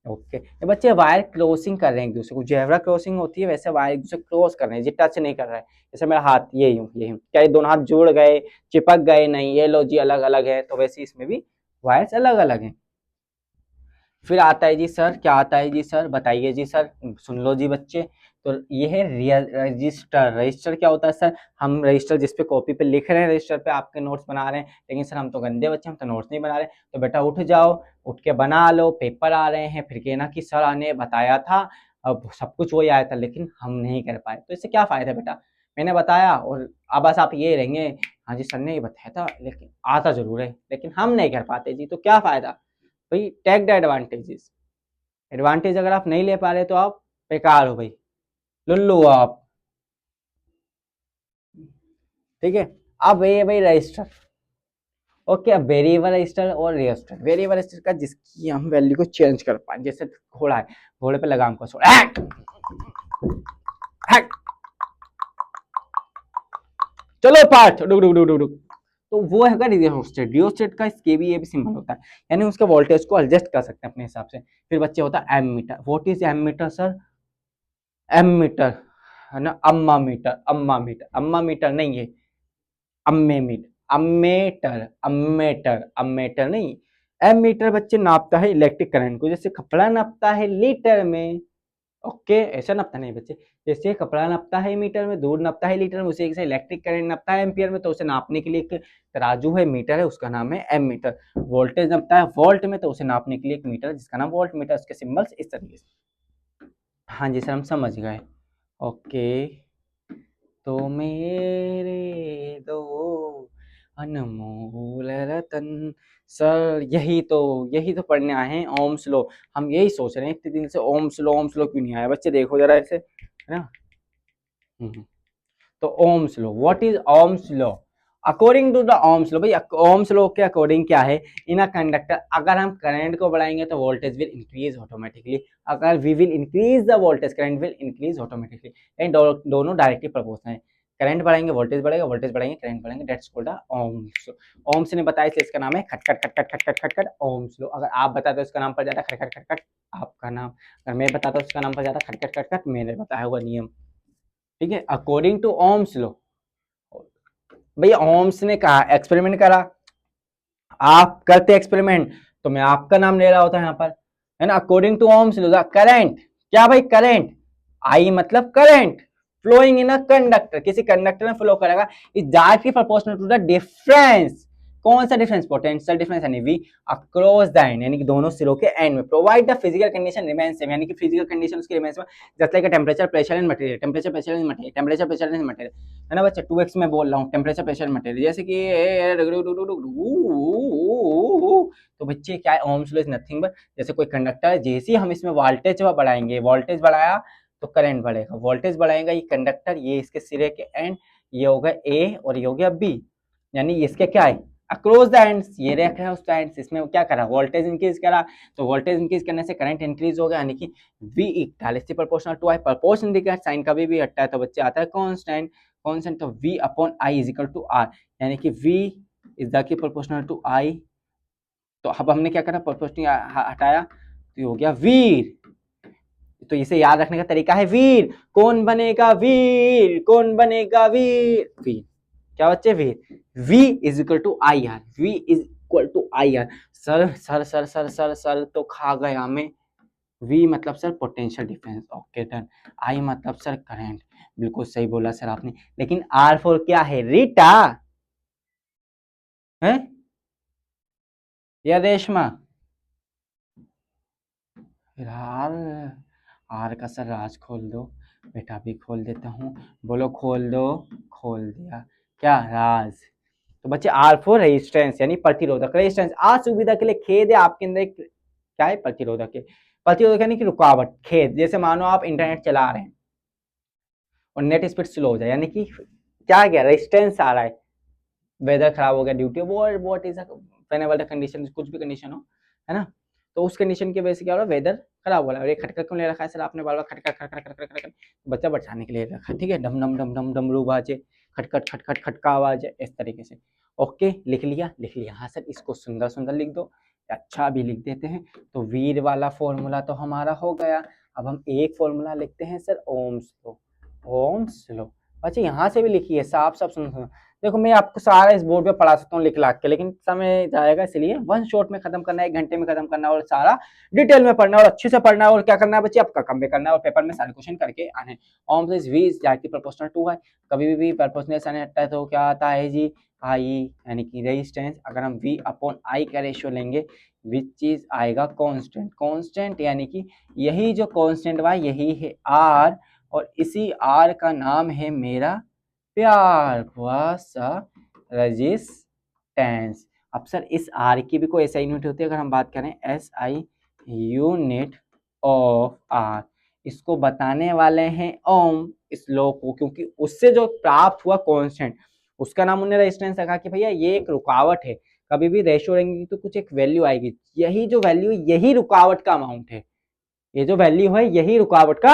ओके, ये बच्चे वायर क्रॉसिंग कर रहे हैं एक दूसरे को, जेब्रा क्रॉसिंग होती है वैसे वायर एक दूसरे क्रॉस कर रहे हैं, जी टच नहीं कर रहा है। जैसे मेरा हाथ ये यूं, क्या ये दोनों हाथ जुड़ गए, चिपक गए, नहीं, ये लो जी अलग अलग है, तो वैसे इसमें भी वायर्स अलग अलग हैं। फिर आता है जी सर, क्या आता है जी सर, बताइए जी सर, सुन लो जी बच्चे। तो ये है रजिस्टर। रजिस्टर क्या होता है सर, हम रजिस्टर जिस पे कॉपी पे लिख रहे हैं, रजिस्टर पे आपके नोट्स बना रहे हैं, लेकिन सर हम तो गंदे बच्चे, हम तो नोट्स नहीं बना रहे, तो बेटा उठ जाओ, उठ के बना लो, पेपर आ रहे हैं, फिर कहना कि सर ने बताया था, अब सब कुछ वही आया था लेकिन हम नहीं कर पाए, तो इससे क्या फायदा बेटा, मैंने बताया और अब बस आप ये रहेंगे, हाँ जी सर ने ये बताया था लेकिन आता जरूर है, लेकिन हम नहीं कर पाते जी, तो क्या फायदा। भाई टेक द एडवांटेजेस, एडवांटेज अगर आप नहीं ले पा रहे तो आप बेकार हो भाई, लुल्लू हो आप। ठीक है, अब ये भाई रजिस्टर। ओके, अब वेरिएबल रजिस्टर और रजिस्टर, वेरिएबल रजिस्टर का जिसकी हम वैल्यू को चेंज कर पाए, जैसे घोड़ा है, घोड़े पे लगाम को छोड़ा, चलो पाठ रुक रुक रुक रुक, तो वो है रियोस्टेट। रियोस्टेट का इसके भी ये भी सिंबल होता है, यानी उसके वोल्टेज को एडजस्ट कर सकते हैं अपने हिसाब से। फिर बच्चे होता है ammeter. What is ammeter sir, ammeter है ना, अम्मा मीटर, अम्मा मीटर, अम्मा मीटर नहीं है, अम्मे मीटर, अम्मेटर, अम्मेटर, अम्मेटर नहीं, एम मीटर बच्चे नापता है इलेक्ट्रिक करंट को, जैसे कपड़ा नापता है लीटर में। ओके, ऐसा नापता नहीं बच्चे, जैसे कपड़ा नापता है मीटर में, दूध नापता है लीटर में, उसे एक इलेक्ट्रिक करंट नापता है एम्पियर में, तो उसे नापने के लिए एक तराजू है, मीटर है, उसका नाम है एम मीटर। वोल्टेज नापता है वोल्ट में, तो उसे नापने के लिए एक मीटर जिसका नाम वोल्ट मीटर, उसके सिंबल्स इस तरीके से। हाँ जी सर हम समझ गए। ओके, तो मेरे दो अनमोल रतन। सर यही तो पढ़ने आए हैं, ओम स्लो। हम यही सोच रहे हैं इतने दिन से, ओम स्लो क्यों नहीं आया बच्चे, देखो जरा ऐसे, है ना। हम्म। तो Ohm's law, what is Ohm's law? According to the Ohm's law, भाई ओम्स लॉ के अकॉर्डिंग क्या है, इन अ कंडक्टर अगर हम करंट को बढ़ाएंगे तो वोल्टेज विल इंक्रीज ऑटोमेटिकली, अगर we will increase the voltage current will increase automatically, and दोनों डायरेक्टली प्रोपोर्शनल है। करंट बढ़ाएंगे वोल्टेज बढ़ेगा, वोल्टेज बढ़ाएंगे करंट बढ़ेंगे, that's called the Ohm's. Ohm's ने बताया इसलिए इसका नाम है खट खट खट खट खट खट खट खट ओम्स लॉ। अगर आप बताते हो इसका नाम पड़ जाता खट खट खट खट आपका नाम, अगर मैं बताता हूँ इसका नाम पड़ जाता खट खट खट खट मेरे बताया हुआ नियम। ठीक है, अकॉर्डिंग टू ओम्स लॉ, भैया ओम्स ने कहा एक्सपेरिमेंट करा, आप करते एक्सपेरिमेंट तो मैं आपका नाम ले रहा होता यहाँ पर, है ना। According to Ohm's law current, क्या भाई करंट, आई मतलब current flowing in a conductor, किसी कंडक्टर में फ्लो करेगा, is directly proportional to the difference, कौन सा डिफरेंस, पोटेंशियल डिफरेंस यानी वी अक्रॉस द एंड, यानी कि दोनों सिरों के एंड में, provide the physical condition remain same, यानी कि फिजिकल कंडीशन उसकी remain same, just like temperature pressure and material, temperature pressure and material, temperature pressure and material, है ना बच्चा। 2x में बोल रहा हूँ, टेम्परेचर प्रेशर मटेरियल, जैसे कि तो बच्चे क्या है, Ohm's law is nothing but, जैसे कोई कंडक्टर है, जैसे ही हम इसमें वोल्टेज बढ़ाएंगे, वोल्टेज बढ़ाया तो करंट बढ़ेगा, वोल्टेज बढ़ाएगा, ये कंडक्टर, ये इसके सिरे के एंड, ये होगा ए और ये हो गया बी, यानी इसके क्या है अक्रॉस द एंड्स, ये रेख है उस एंड्स, इसमें क्या करा वोल्टेज इंक्रीज करा, तो वोल्टेज इंक्रीज करने से करंट इंक्रीज हो गया, यानी कि v directly proportional to i, proportion दिखा साइन कभी भी हटता है तो बच्चे आता है कांस्टेंट, कांस्टेंट तो v upon i is equal to r, यानी कि v is the proportional to i, तो अब हमने क्या करा प्रोपोर्शनल हटाया तो ये हो गया वीर, तो इसे याद रखने का तरीका है वीर, कौन बनेगा वीर, कौन बनेगा वीर, वीर क्या बच्चे वीर, v is equal to i r, v is equal to i r, sir sir sir sir sir sir तो खा गया मैं, v मतलब sir potential difference, okay done, i मतलब सर करंट, बिल्कुल सही बोला सर आपने, लेकिन r फोर क्या है रीटा है या रेशमा, यार आर का सर राज खोल दो, बेटा भी खोल देता हूँ, बोलो खोल दो, खोल दिया, क्या राज। तो बच्चे आर फोर रेजिस्टेंस यानी प्रतिरोधक, रेजिस्टेंस आज सुविधा के लिए खेद है आपके अंदर क्या है प्रतिरोधक है, प्रतिरोधक यानी कि रुकावट, खेद, जैसे मानो आप इंटरनेट चला रहे हैं और नेट स्पीड स्लो हो जाए, यानी कि क्या गया रेजिस्टेंस आ रहा है, वेदर खराब हो गया duty what is whenever the condition, कुछ भी कंडीशन हो, है ना, तो उस कंडीशन की वजह से क्या हो रहा है वेदर खराब हो रहा है, और ये खटखट क्यों ले रखा है सर आपने बार बार खटखट खटखट खटखट खटखट, बच्चा बचाने के लिए रखा है, ठीक है, डम डम डम डम डमरू बाजे, खटखट खटखट खटका आवाज है, इस तरीके से। ओके लिख लिया, लिख लिया, हाँ सर इसको सुंदर सुंदर लिख दो, अच्छा भी लिख देते हैं, तो वीर वाला फॉर्मूला तो हमारा हो गया, अब हम एक फॉर्मूला लिखते हैं सर ओम्स लो, ओम्स लो, अच्छा यहाँ से भी लिखिए साफ साफ सुनो, देखो मैं आपको सारा इस बोर्ड पे पढ़ा सकता हूँ लिख लाख के, लेकिन समय जाएगा, इसलिए वन शॉट में खत्म करना है, 1 घंटे में खत्म करना है, और सारा डिटेल में पढ़ना है और अच्छे से पढ़ना है, और क्या करना है बच्चे आपका काम भी करना है और पेपर में सारे क्वेश्चन करके आने हैं। Ohm is V is directly proportional to है, कभी भी प्रोपोर्शनल साइन हटता है तो क्या आता है जी आई, यानी कि रेजिस्टेंस, अगर हम वी अपॉन आई का रेशियो लेंगे विच चीज आएगा कांस्टेंट, कांस्टेंट यानी कि यही जो कांस्टेंट हुआ यही है आर, और इसी आर का नाम है मेरा प्यार हुआ सा रेजिस्टेंस। अब सर इस आर की भी कोई ऐसा यूनिट होती है, अगर हम बात करें S I unit of r, इसको बताने वाले हैं ओम इस लॉ को, क्योंकि उससे जो प्राप्त हुआ कांस्टेंट उसका नाम उन्होंने रेजिस्टेंस रखा कि भैया ये एक रुकावट है, कभी भी रेशियो रहेंगी तो कुछ एक वैल्यू आएगी, यही जो वैल्यू यही रुकावट का अमाउंट है, ये जो वैल्यू है यही रुकावट का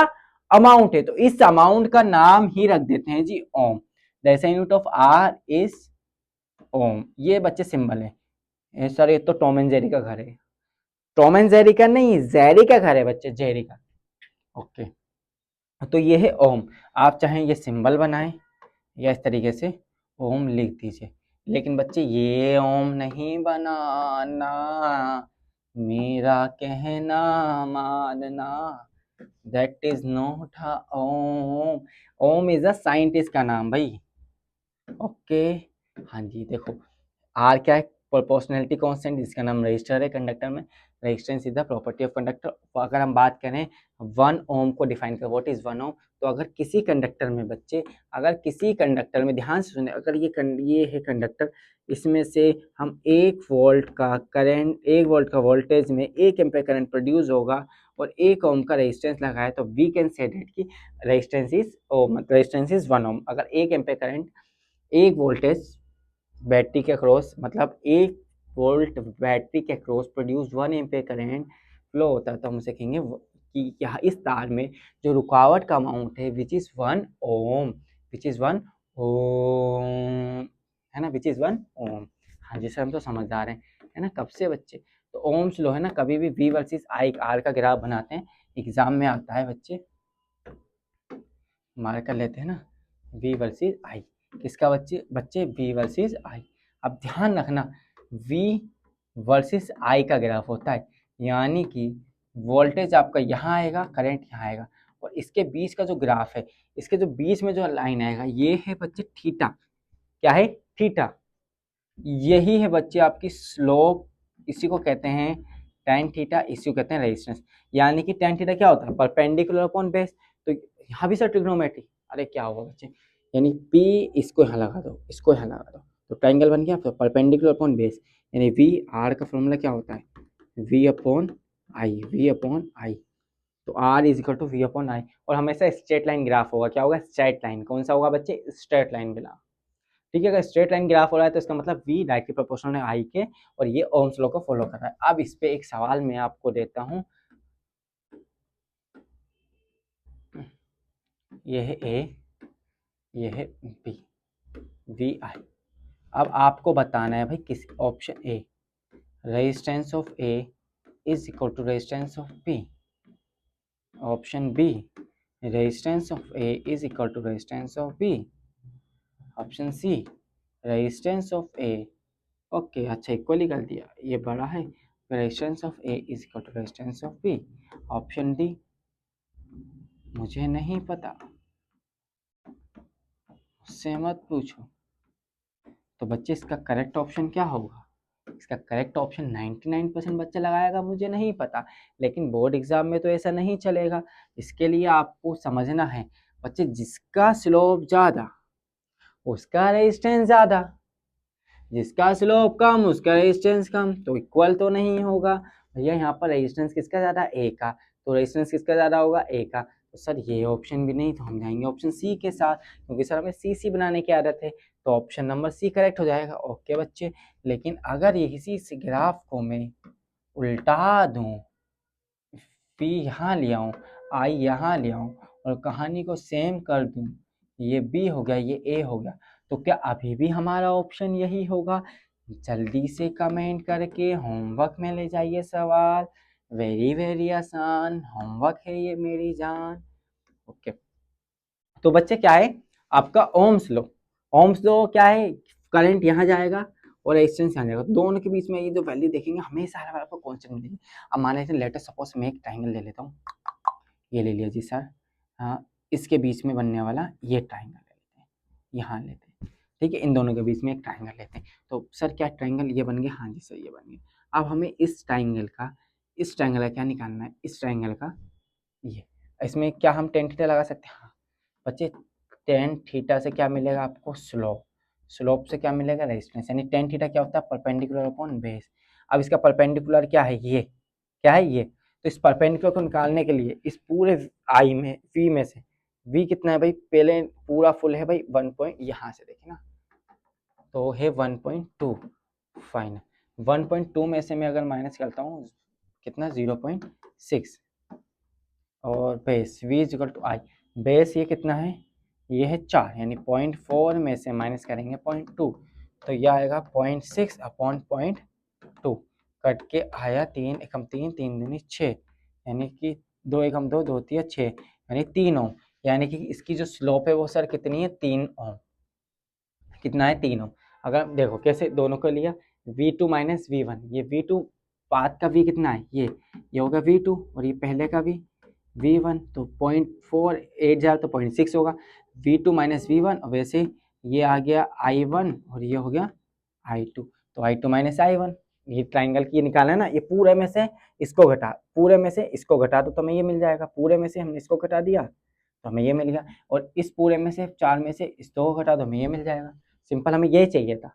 अमाउंट है, तो इस अमाउंट का नाम ही रख देते हैं जी ohm, the SI unit of R is ohm, ये बच्चे सिंबल है, सर ये तो टॉम एंड जेरी का घर है, टॉम एंड जेरी का नहीं जेरी का घर है बच्चे, जेरी का, ओके, तो ये है ओम, आप चाहें ये सिंबल बनाएं या इस तरीके से ओम लिख दीजिए, लेकिन बच्चे ये ओम नहीं बनाना, मेरा कहना मानना, that is not a ohm, Ohm is a scientist का नाम भाई, ओके। हाँ जी देखो आर क्या है प्रोपोर्शनैलिटी कांस्टेंट, जिसका नाम रजिस्टर है कंडक्टर में। Resistance is the property of conductor. अगर हम बात करें 1 ओम को डिफाइन कर, व्हाट इज 1 ओम, तो अगर किसी कंडक्टर में बच्चे, अगर किसी कंडक्टर में, ध्यान से सुने, अगर ये है कंडक्टर, इसमें से हम 1 वोल्ट का करंट, 1 वोल्ट का वोल्टेज में 1 एम्पीयर करंट प्रोड्यूस होगा और 1 ओम का रेजिस्टेंस लगाए, तो वी कैन से दैट कि resistance is ohm, resistance is 1 ohm. अगर 1 एम्पीयर करंट, 1 वोल्टेज बैटरी के अक्रॉस, मतलब 1 वोल्ट बैटरी के across produce 1 ampere current flow होता है, तो हम उसे कहेंगे कि यहाँ इस तार में जो रुकावट का अमाउंट है which is 1 Om, which is 1 ओम, है ना, विच इज 1 ओम। हाँ जी सर, हम तो समझदार हैं, है ना, कब से बच्चे। तो ओम्स लॉ है ना, कभी भी वी वर्सेस आई आर का ग्राफ बनाते हैं, एग्जाम में आता है बच्चे, मार्क कर लेते हैं ना, वी वर्सेस आई, किसका बच्चे वी वर्सेस आई। अब ध्यान रखना, वी वर्सेस आई का ग्राफ होता है, यानी कि वोल्टेज आपका यहाँ आएगा, करंट यहाँ आएगा, और इसके बीच का जो ग्राफ है, इसके जो बीच में जो लाइन आएगा, ये है बच्चे थीटा। क्या है? थीटा। यही है बच्चे आपकी स्लोप, इसी को कहते हैं tan थीटा, इसी को कहते हैं रेजिस्टेंस। यानी कि tan थीटा क्या होता है? Perpendicular upon base. तो यहाँ भी सर ट्रिग्नोमेट्री, अरे क्या होगा बच्चे, यानी P, इसको यहाँ लगा दो, इसको यहाँ लगा दो, तो ट्राइंगल बन गया। तो परपेंडिकुलर अपॉन बेस, यानी वी आर का फॉर्मूला क्या होता है? V upon I, V upon I. तो R is equal to V upon I, और हमेशा स्ट्रेट लाइन ग्राफ होगा। क्या होगा? Straight line. कौन सा होगा बच्चे? Straight line graph. ठीक है, अगर स्ट्रेट लाइन ग्राफ हो रहा है तो इसका मतलब v डायरेक्टली प्रोपोर्शनल है आई के, और ये ओम्स लॉ को फॉलो कर रहा है। अब इस पे एक सवाल मैं आपको देता हूं, ये है ए, ये है बी, वी आई। अब आपको बताना है भाई किस option A, resistance of A is equal to resistance of B, option B resistance of A is equal to resistance of B, option C resistance of A, okay अच्छा इक्वली कर दिया, ये बड़ा है, resistance of A is equal to resistance of B, option D मुझे नहीं पता, उससे मत पूछो। तो बच्चे इसका करेक्ट ऑप्शन क्या होगा? इसका करेक्ट ऑप्शन 99% बच्चा लगाएगा मुझे नहीं पता, लेकिन बोर्ड एग्जाम में तो ऐसा नहीं चलेगा। इसके लिए आपको समझना है बच्चे, जिसका स्लोप ज़्यादा उसका रेजिस्टेंस ज़्यादा, जिसका स्लोप कम उसका रेजिस्टेंस कम, तो इक्वल तो नहीं होगा भैया। यहाँ पर रेजिस्टेंस किसका ज़्यादा? ए का, तो रेजिस्टेंस किसका ज़्यादा होगा? ए का। तो सर ये ऑप्शन भी नहीं, तो हम जाएंगे ऑप्शन सी के साथ, क्योंकि सर हमें सी बनाने की आदत है, तो ऑप्शन नंबर सी करेक्ट हो जाएगा। ओके बच्चे, लेकिन अगर इसी से ग्राफ को मैं उल्टा दूँ, पी यहाँ ले आऊँ, आई यहाँ ले आऊँ, और कहानी को सेम कर दूँ, ये बी हो गया, ये ए हो गया, तो क्या अभी भी हमारा ऑप्शन यही होगा? जल्दी से कमेंट करके होमवर्क में ले जाइए सवाल, वेरी वेरी आसान होमवर्क है ये मेरी जान। ओके, तो बच्चे क्या है आपका ओम्स लो, ओम्स लो क्या है? करंट यहाँ जाएगा और रेजिस्टेंस यहाँ जाएगा, दोनों के बीच में ये जो वैल्यू देखेंगे हमेशा हर बार आपको कांस्टेंट मिलेगी। अब मान लीजिए लेट अस सपोज मैं एक ट्राइंगल ले लेता हूँ, ये ले लिया जी सर, हाँ, इसके बीच में बनने वाला ये ट्राइंगल ले लेते हैं, यहाँ लेते हैं, ठीक है, इन दोनों के बीच में एक ट्राइंगल लेते हैं। तो सर क्या ट्राइंगल ये बन गया? हाँ जी सर ये बन गया। अब हमें इस ट्राइंगल का क्या निकालना है? इस ट्राइंगल का ये, इसमें क्या हम टेन थीटा लगा सकते हैं? हाँ बच्चे, टेन थीटा से क्या मिलेगा आपको? स्लोप, स्लोप से क्या मिलेगा? रेजिस्टेंस, यानी टेन थीटा क्या होता है? Perpendicular upon base. अब इसका परपेंडिकुलर क्या है? ये क्या है? ये। तो इस परपेंडिकुलर को निकालने के लिए इस पूरे आई में, वी में से, वी कितना है भाई? पहले पूरा फुल है भाई 1 पॉइंट, यहाँ से देखें ना, तो है 1.2, फाइन। 1.2 में से मैं अगर माइनस करता हूँ कितना? 0.6, और base v is equal to I, base ये कितना है? ये है 4, यानी 0.4 में से माइनस करेंगे 0.2, तो यह आएगा 0.6 अपॉन 0.2, कट के आया 3 एकम 3, 3 दूनी 6, यानी कि 2 एकम 2, 2 तिया 6, यानी 3 ओम। यानी कि इसकी जो स्लोप है वो सर कितनी है? 3 ओम। कितना है? 3 ओम। अगर देखो कैसे दोनों को लिया, v2 माइनस v1, ये v2 पाथ का v कितना है? ये होगा v2, और ये पहले का v v1, तो 0.48 जाए तो 0.6 होगा, v2 माइनस v1, और वैसे ये आ गया i1 और ये हो गया i2, तो I2 माइनस I1, ये ट्राइंगल की निकाला है ना, ये पूरे में से इसको घटा, पूरे में से इसको घटा दो तो हमें ये मिल जाएगा, पूरे में से हमने इसको घटा दिया तो हमें ये मिल गया, और इस पूरे में से 4 में से इस 2 को घटा दो हमें ये मिल जाएगा। सिंपल, हमें ये चाहिए था।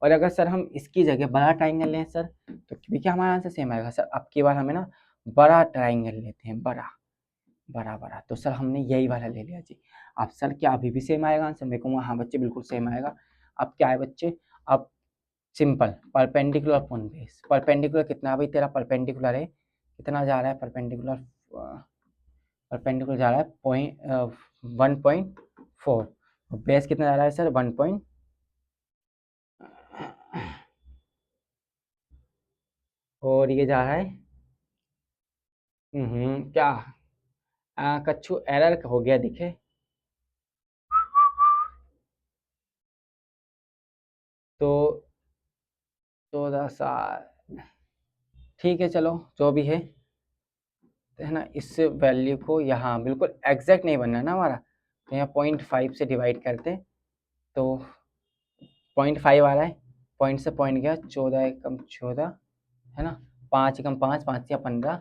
और अगर सर हम इसकी जगह बड़ा ट्राइंगल लें सर, तो भी क्या हमारा आंसर सेम आएगा। सर अब की बार हमें ना बड़ा ट्राइंगल लेते हैं, बड़ा बड़ा बड़ा, तो सर हमने यही वाला ले लिया जी। अब सर क्या अभी भी सेम आएगा आंसर? मैं कहूँगा हाँ बच्चे बिल्कुल सेम आएगा। अब क्या है बच्चे, अब simple perpendicular upon base, perpendicular कितना भाई तेरा परपेंडिकुलर है, कितना जा रहा है परपेंडिकुलर, परपेंडिकुलर जा रहा है 1.4, बेस कितना जा रहा है सर 1. और ये जा रहा है क्या कच्छू एरर हो गया दिखे, तो 14 ठीक है चलो जो भी है ना, इस वैल्यू को यहाँ बिल्कुल एग्जैक्ट नहीं बनना है ना हमारा, तो यहाँ 0.5 से डिवाइड करते हैं तो 0.5 आ रहा है, पॉइंट से पॉइंट गया, 14 एकम 14 है ना, 5 एकम 5, 5 या 15,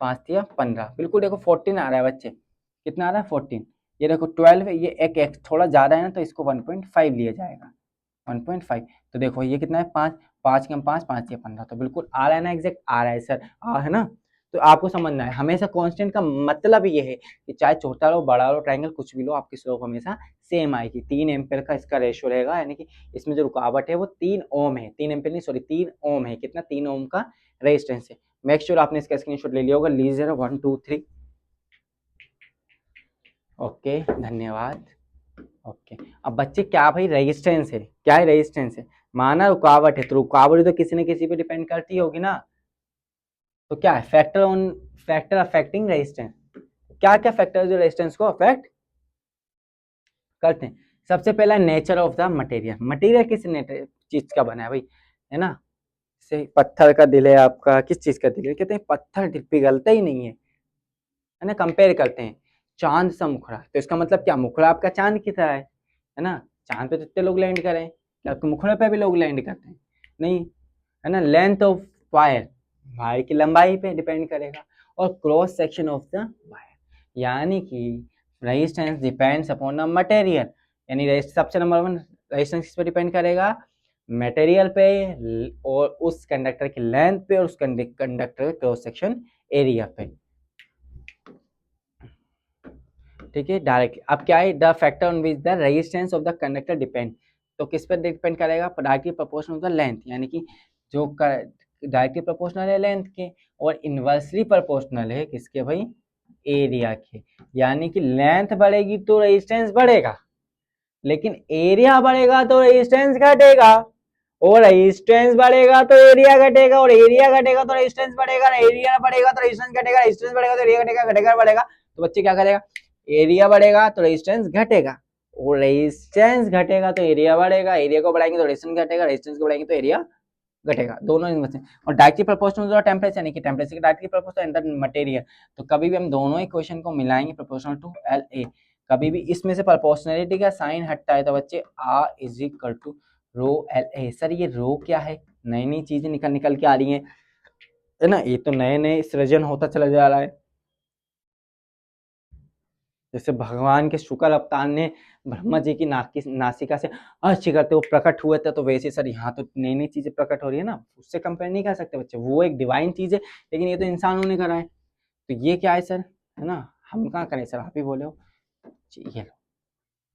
5 या 15, बिल्कुल देखो 14 आ रहा है बच्चे, कितना आ रहा है 14, ये देखो 12 है, ये एक थोड़ा ज़्यादा है ना तो इसको 1.5 लिया जाएगा, 1.5, तो देखो ये कितना है 5, 5 कम 5, 5 या 15, तो बिल्कुल आ रहा है ना, एग्जैक्ट आ रहा है सर, है ना। तो आपको समझना है हमेशा कांस्टेंट का मतलब ये है कि चाहे छोटा लो बड़ा लो ट्राइंगल कुछ भी लो, आपकी स्लोप हमेशा सेम आएगी। 3 एम्पेयर का इसका रेशियो रहेगा, यानी कि इसमें जो रुकावट है वो 3 ओम है, 3 एम्पेयर नहीं सॉरी 3 ओम है, कितना 3 ओम का रेजिस्टेंस है। मेक श्योर आपने इसका स्क्रीनशॉट ले लिया होगा, लीजिए 1 2 3। ओके धन्यवाद। ओके अब बच्चे क्या भाई रेजिस्टेंस है, क्या है रेजिस्टेंस है, माना रुकावट है, तो रुकावट तो किसी न किसी पे डिपेंड करती होगी ना, तो क्या है फैक्टर अफेक्टिंग रेजिस्टेंस, क्या क्या फैक्टर जो रेजिस्टेंस को अफेक्ट करते हैं। सबसे पहला nature of the material, material किस चीज का बना है भाई, है ना, से पत्थर का दिल है आपका, किस चीज का दिल है, कहते हैं पत्थर पिघलता ही नहीं है ना, कंपेयर करते हैं चांद सा मुखड़ा, तो इसका मतलब क्या मुखड़ा आपका चांद की तरह है ना, चांद पे तो इतने लोग लैंड करें, क्या आपके मुखड़े पे भी लोग लैंड करते हैं, नहीं, है ना। लेंथ ऑफ वायर, वायर की लंबाई पे डिपेंड करेगा, और cross section of the wire, यानी कि resistance depends upon the material, यानी सबसे नंबर 1 रेजिस्टेंस किस पे डिपेंड करेगा, मटेरियल पे, और उस कंडक्टर की लेंथ पे, और उस कंडक्टर के क्रॉस सेक्शन एरिया पे, ठीक है डायरेक्टली। अब क्या है, the factor on which the resistance of the conductor depend, तो किस पर डिपेंड करेगा, directly proportional of the length, यानी कि जो डायरेक्टली प्रोपोर्शनल है लेंथ के, और इनवर्सली प्रोपोर्शनल है किसके भाई, एरिया के, यानी कि लेंथ बढ़ेगी तो रेजिस्टेंस बढ़ेगा, लेकिन एरिया बढ़ेगा तो रेजिस्टेंस घटेगा, और रेजिस्टेंस बढ़ेगा तो एरिया घटेगा, और एरिया घटेगा तो रेजिस्टेंस बढ़ेगा, एरिया बढ़ेगा तो रेजिस्टेंस घटेगा, रेजिस्टेंस बढ़ेगा तो एरिया घटेगा, घटेगा बढ़ेगा, तो बच्चे क्या करेगा, एरिया बढ़ेगा तो रेजिस्टेंस घटेगा, और रेजिस्टेंस घटेगा तो एरिया बढ़ेगा, एरिया को बढ़ाएंगे तो रेजिस्टेंस घटेगा, रेजिस्टेंस को बढ़ाएंगे तो एरिया घटेगा, दोनों इनवर्स हैं। और डायरेक्टली प्रोपोर्शनल टू टेम्परेचर, यानी कि टेम्परेचर के directly proportional and the material, तो कभी भी हम दोनों इक्वेशन को मिलाएंगे प्रोपोर्शनल टू एल ए, कभी भी इसमें से प्रोपोर्शनलिटी का साइन हटता है तो बच्चे R is equal to rho L A. Sir ये रो क्या है, नई नई चीजें निकल निकल के आ रही है ना, ये तो नए नए सृजन होता चला जा रहा है, जैसे भगवान के शुक्र अवतार ने ब्रह्मा जी की नासिका से अर्च करते वो प्रकट हुए थे, तो वैसे सर यहाँ तो नई नई चीजें प्रकट हो रही है ना, उससे कंपेयर नहीं कर सकते बच्चे, वो एक डिवाइन चीज है, लेकिन ये तो इंसानों ने करा है, तो ये क्या है सर, है ना, हम कहाँ करें सर, आप ही बोले हो ये लो।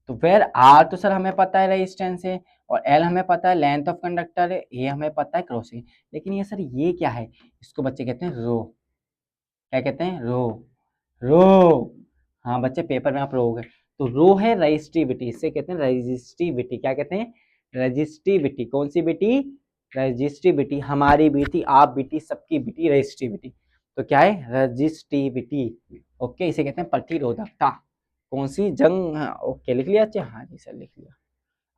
तो वेर आर तो सर हमें पता है रेजिस्टेंस है, और एल हमें पता है लेंथ ऑफ कंडक्टर है, ए हमें पता है क्रॉसिंग, लेकिन ये सर ये क्या है, इसको बच्चे कहते हैं रो, क्या कहते हैं रो, रो, हाँ बच्चे पेपर में आप रोगे, तो रो है रजिस्टिविटी, इससे कहते हैं रजिस्टिविटी, क्या कहते हैं रजिस्टिविटी, कौन सी बेटी, रजिस्टिविटी, हमारी बेटी आप बेटी सबकी बेटी रजिस्टिविटी, तो क्या है रजिस्टिविटी, ओके, इसे कहते हैं प्रतिरोधकता, कौन सी जंग, हाँ, ओके लिख लिया, अच्छा हाँ जी सर लिख लिया।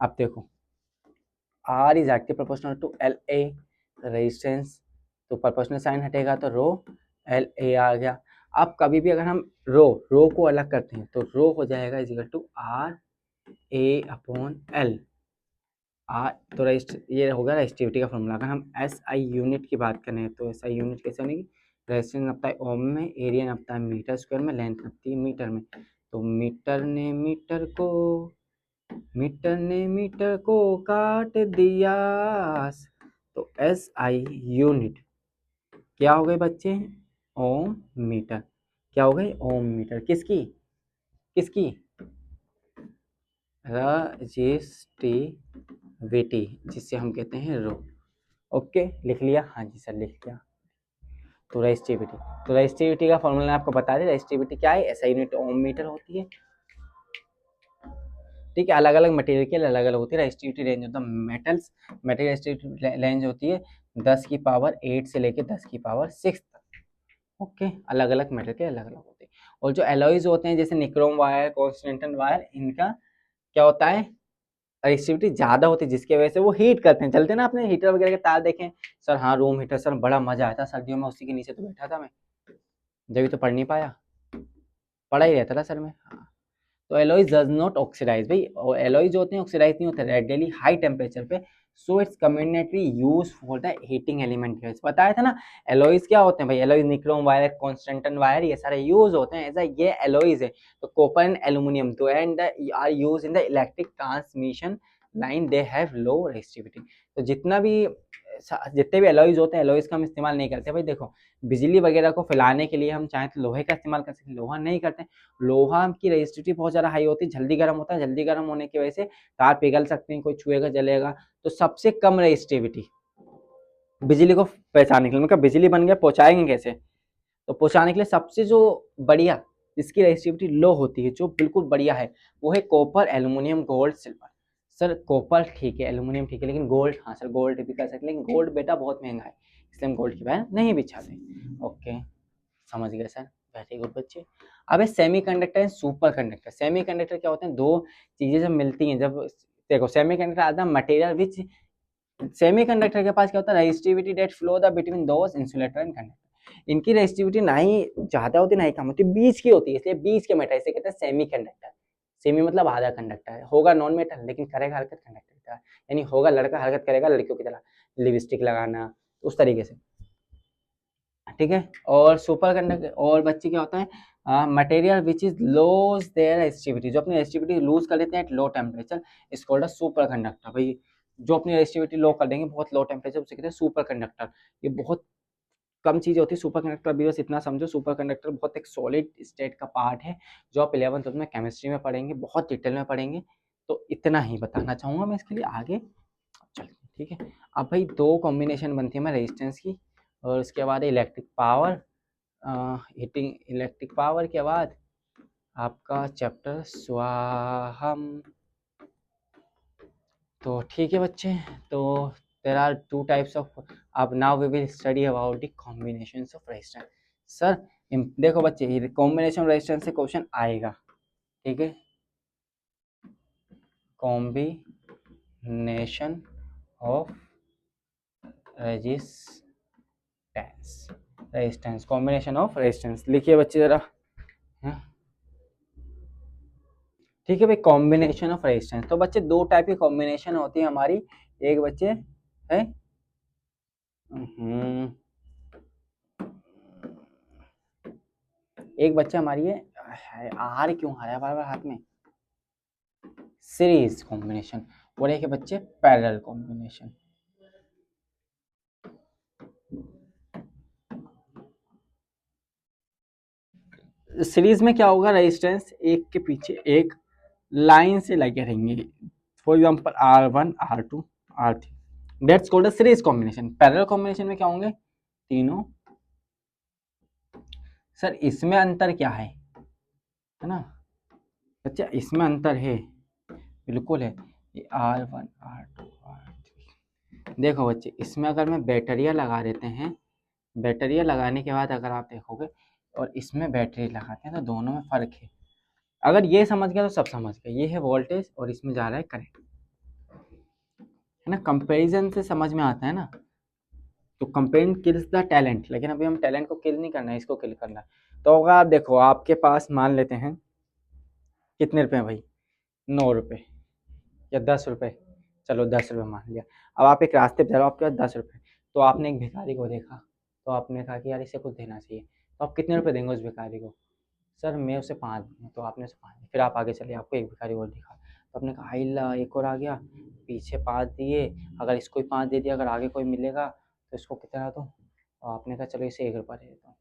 अब देखो R is active proportional to L A, resistance, तो प्रोपोर्शनल साइन हटेगा तो रो एल ए आ गया। अब कभी भी अगर हम रो को अलग करते हैं तो रो हो जाएगा is equal to R A upon L, तो ये होगा रेजिस्टिविटी का फॉर्मूला। अगर हम एस आई यूनिट की बात करें तो एस आई यूनिट कैसे बनेगी, रेजिस्टेंस नापता है ओम में, एरिया नापता है मीटर स्क्वायर में, लेंथ नापती है मीटर में। तो मीटर को काट दिया। तो एस आई यूनिट क्या हो गई बच्चे, ओम मीटर। क्या हो गई, ओम मीटर। किसकी किसकी, रजिस्टिविटी, जिससे हम कहते हैं रो। ओके लिख लिया, हाँ जी सर लिख लिया। तो रजिस्टिविटी का फॉर्मूला आपको बता दें, रजिस्टिविटी क्या है, ऐसा यूनिट ओम मीटर होती है। ठीक है, अलग अलग मटेरियल के लिए अलग अलग होती है रजिस्टिविटी रेंज। होता है मेटल्स, मेटेरियल रजिस्टिविटी रेंज होती है 10⁸ से लेकर 10⁶ तक। ओके, अलग अलग मेटल के अलग अलग होते हैं। और जो एलॉयज होते हैं जैसे निक्रोम वायर, कॉन्स्टेंटन वायर, इनका क्या होता है, रजिस्टिविटी ज्यादा होती है, जिसकी वजह से वो हीट करते हैं। चलते हैं ना, आपने हीटर वगैरह के तार देखें सर, हाँ रूम हीटर सर, बड़ा मजा आता सर्दियों में, उसी के नीचे तो बैठा था मैं, जब तो पढ़ नहीं पाया, पढ़ा ही रहता था सर में। हाँ। तो एलॉयज डज नॉट ऑक्सीडाइज भाई, और एलॉयज जो होते हैं ऑक्सीडाइज नहीं होते रेडियली हाई टेम्परेचर पे, so it's community use for the heating element. बताया था ना, एलॉयज क्या होते हैं भाई, alloys nichrome wire, constantan wire, ये सारे यूज होते हैं। ऐसा ये एलॉयज है। तो कॉपर एंड एल्यूमिनियम दो and are use in the electric transmission line, they have low resistivity. तो जितने भी एलॉयज होते हैं, एलॉयज का हम इस्तेमाल नहीं करते भाई। देखो, बिजली वगैरह को फैलाने के लिए हम चाहें तो लोहे का इस्तेमाल कर सकते हैं, लोहा नहीं करते। लोहा की रेजिस्टिविटी बहुत ज़्यादा हाई होती है, जल्दी गर्म होता है, जल्दी गर्म होने की वजह से तार पिघल सकते हैं, कोई छुएगा जलेगा। तो सबसे कम रेजिस्टिविटी बिजली को पहचानने के लिए, मतलब बिजली बन गया, पहुंचाएंगे कैसे, तो पहुंचाने के लिए सबसे जो बढ़िया जिसकी रेजिस्टिविटी लो होती है, जो बिल्कुल बढ़िया है, वो है copper, aluminium, gold, silver. Sir copper ठीक है, एल्यूमिनियम ठीक है, लेकिन गोल्ड, हाँ सर गोल्ड भी कर सकते, लेकिन गोल्ड बेटा बहुत महंगा है, इसलिए हम गोल्ड की वैल्यू नहीं बिछाते। ओके, समझ गए सर, वेरी गुड बच्चे। अब है semiconductor and super conductor. Semiconductor क्या होते हैं, दो चीजें जब मिलती हैं, जब देखो सेमीकंडक्टर आता है मटेरियल विच, सेमीकंडक्टर के पास क्या होता है, resistivity that flow the between those insulator and conductor. इनकी रेजिस्टिविटी ना ही ज्यादा होती ना ही कम होती, बीच की होती है, इसलिए बीच के मेटल, इसे कहते हैं सेमीकंडक्टर। सेमी मतलब आधा कंडक्टर, होगा नॉन मेटल लेकिन करेगा हरकत कंडक्टर की तरह, यानी होगा लड़का हरकत करेगा लड़कियों की तरह, लिपस्टिक लगाना, उस तरीके से। ठीक है, और सुपर कंडक्टर और बच्चे क्या होता है, material which is lose their resistivity, जो अपनी रेजिस्टिविटी लूज कर लेते हैं at low temperature, is called a super conductor. भाई जो अपनी रेजिस्टिविटी लो कर देंगे बहुत लो टेम्परेचर, उसे कहते हैं सुपर कंडक्टर। ये बहुत कम चीजें होती है सुपर कंडक्टर, अभी बस इतना समझो, सुपर कंडक्टर बहुत एक सॉलिड स्टेट का पार्ट है, जो आप 11th में केमिस्ट्री में पढ़ेंगे, बहुत डिटेल में पढ़ेंगे। तो इतना ही बताना चाहूंगा मैं, इसके लिए आगे चल। ठीक है, अब भाई दो कॉम्बिनेशन बनती है मैं रेजिस्टेंस की, और उसके बाद electric power, heating electric power के बाद आपका चैप्टर स्वाहम। तो ठीक है बच्चे, तो there are two types of, अब now we will study about the combinations of resistance. Sir देखो बच्चे, ये कॉम्बिनेशन रेजिस्टेंस से क्वेश्चन आएगा। ठीक है, combination of resistance, resistance, combination of resistance लिखिए बच्चे जरा। हाँ? ठीक है भाई, कॉम्बिनेशन ऑफ रेजिस्टेंस, तो बच्चे दो टाइप की कॉम्बिनेशन होती है हमारी। एक बच्चे है, एक बच्चा हमारी है आर क्यों आ रहा है बार बार हाथ में, सीरीज कॉम्बिनेशन, और एक है बच्चे पैरेलल कॉम्बिनेशन। सीरीज में क्या होगा, रेजिस्टेंस एक के पीछे एक लाइन से लगे रहेंगे, for example R1, R2, R3, that's called a series combination. Parallel combination में क्या होंगे, तीनों। सर इसमें अंतर क्या है ना बच्चा, इसमें अंतर है, बिल्कुल है, ये R1, R2, R3। देखो बच्चे, इसमें अगर मैं बैटरियाँ लगा देते हैं, बैटरियाँ लगाने के बाद अगर आप देखोगे, और इसमें बैटरी लगाते हैं, तो दोनों में फ़र्क है। अगर ये समझ गया तो सब समझ गए, ये है वोल्टेज और इसमें जा रहा है करंट, है ना, कंपैरिजन से समझ में आता है ना। तो कंपेरिजन किल्स द टैलेंट, लेकिन अभी हम टैलेंट को किल नहीं करना है, इसको किल करना है। तो अगर आप देखो, आपके पास मान लेते हैं कितने रुपए हैं भाई, 9 रुपये या 10 रुपये, चलो 10 रुपये मान लिया। अब आप एक रास्ते पे जा रहे हो, आपके पास 10 रुपये, तो आपने एक भिखारी को देखा, तो आपने कहा कि यार इसे कुछ देना चाहिए, तो आप कितने रुपए देंगे उस भिखारी को? सर मैं उसे 5 दूंगा। तो आपने उसे 5 दिए, फिर आप आगे चले, आपको एक भिखारी और दिखा, तो आपने कहा आइला एक और आ गया, पीछे 5 दिए, अगर इसको ही 5 दे दिया, अगर आगे कोई मिलेगा तो इसको कितना दूँ? और आपने कहा चलो इसे 1 रुपया दे देता हूँ।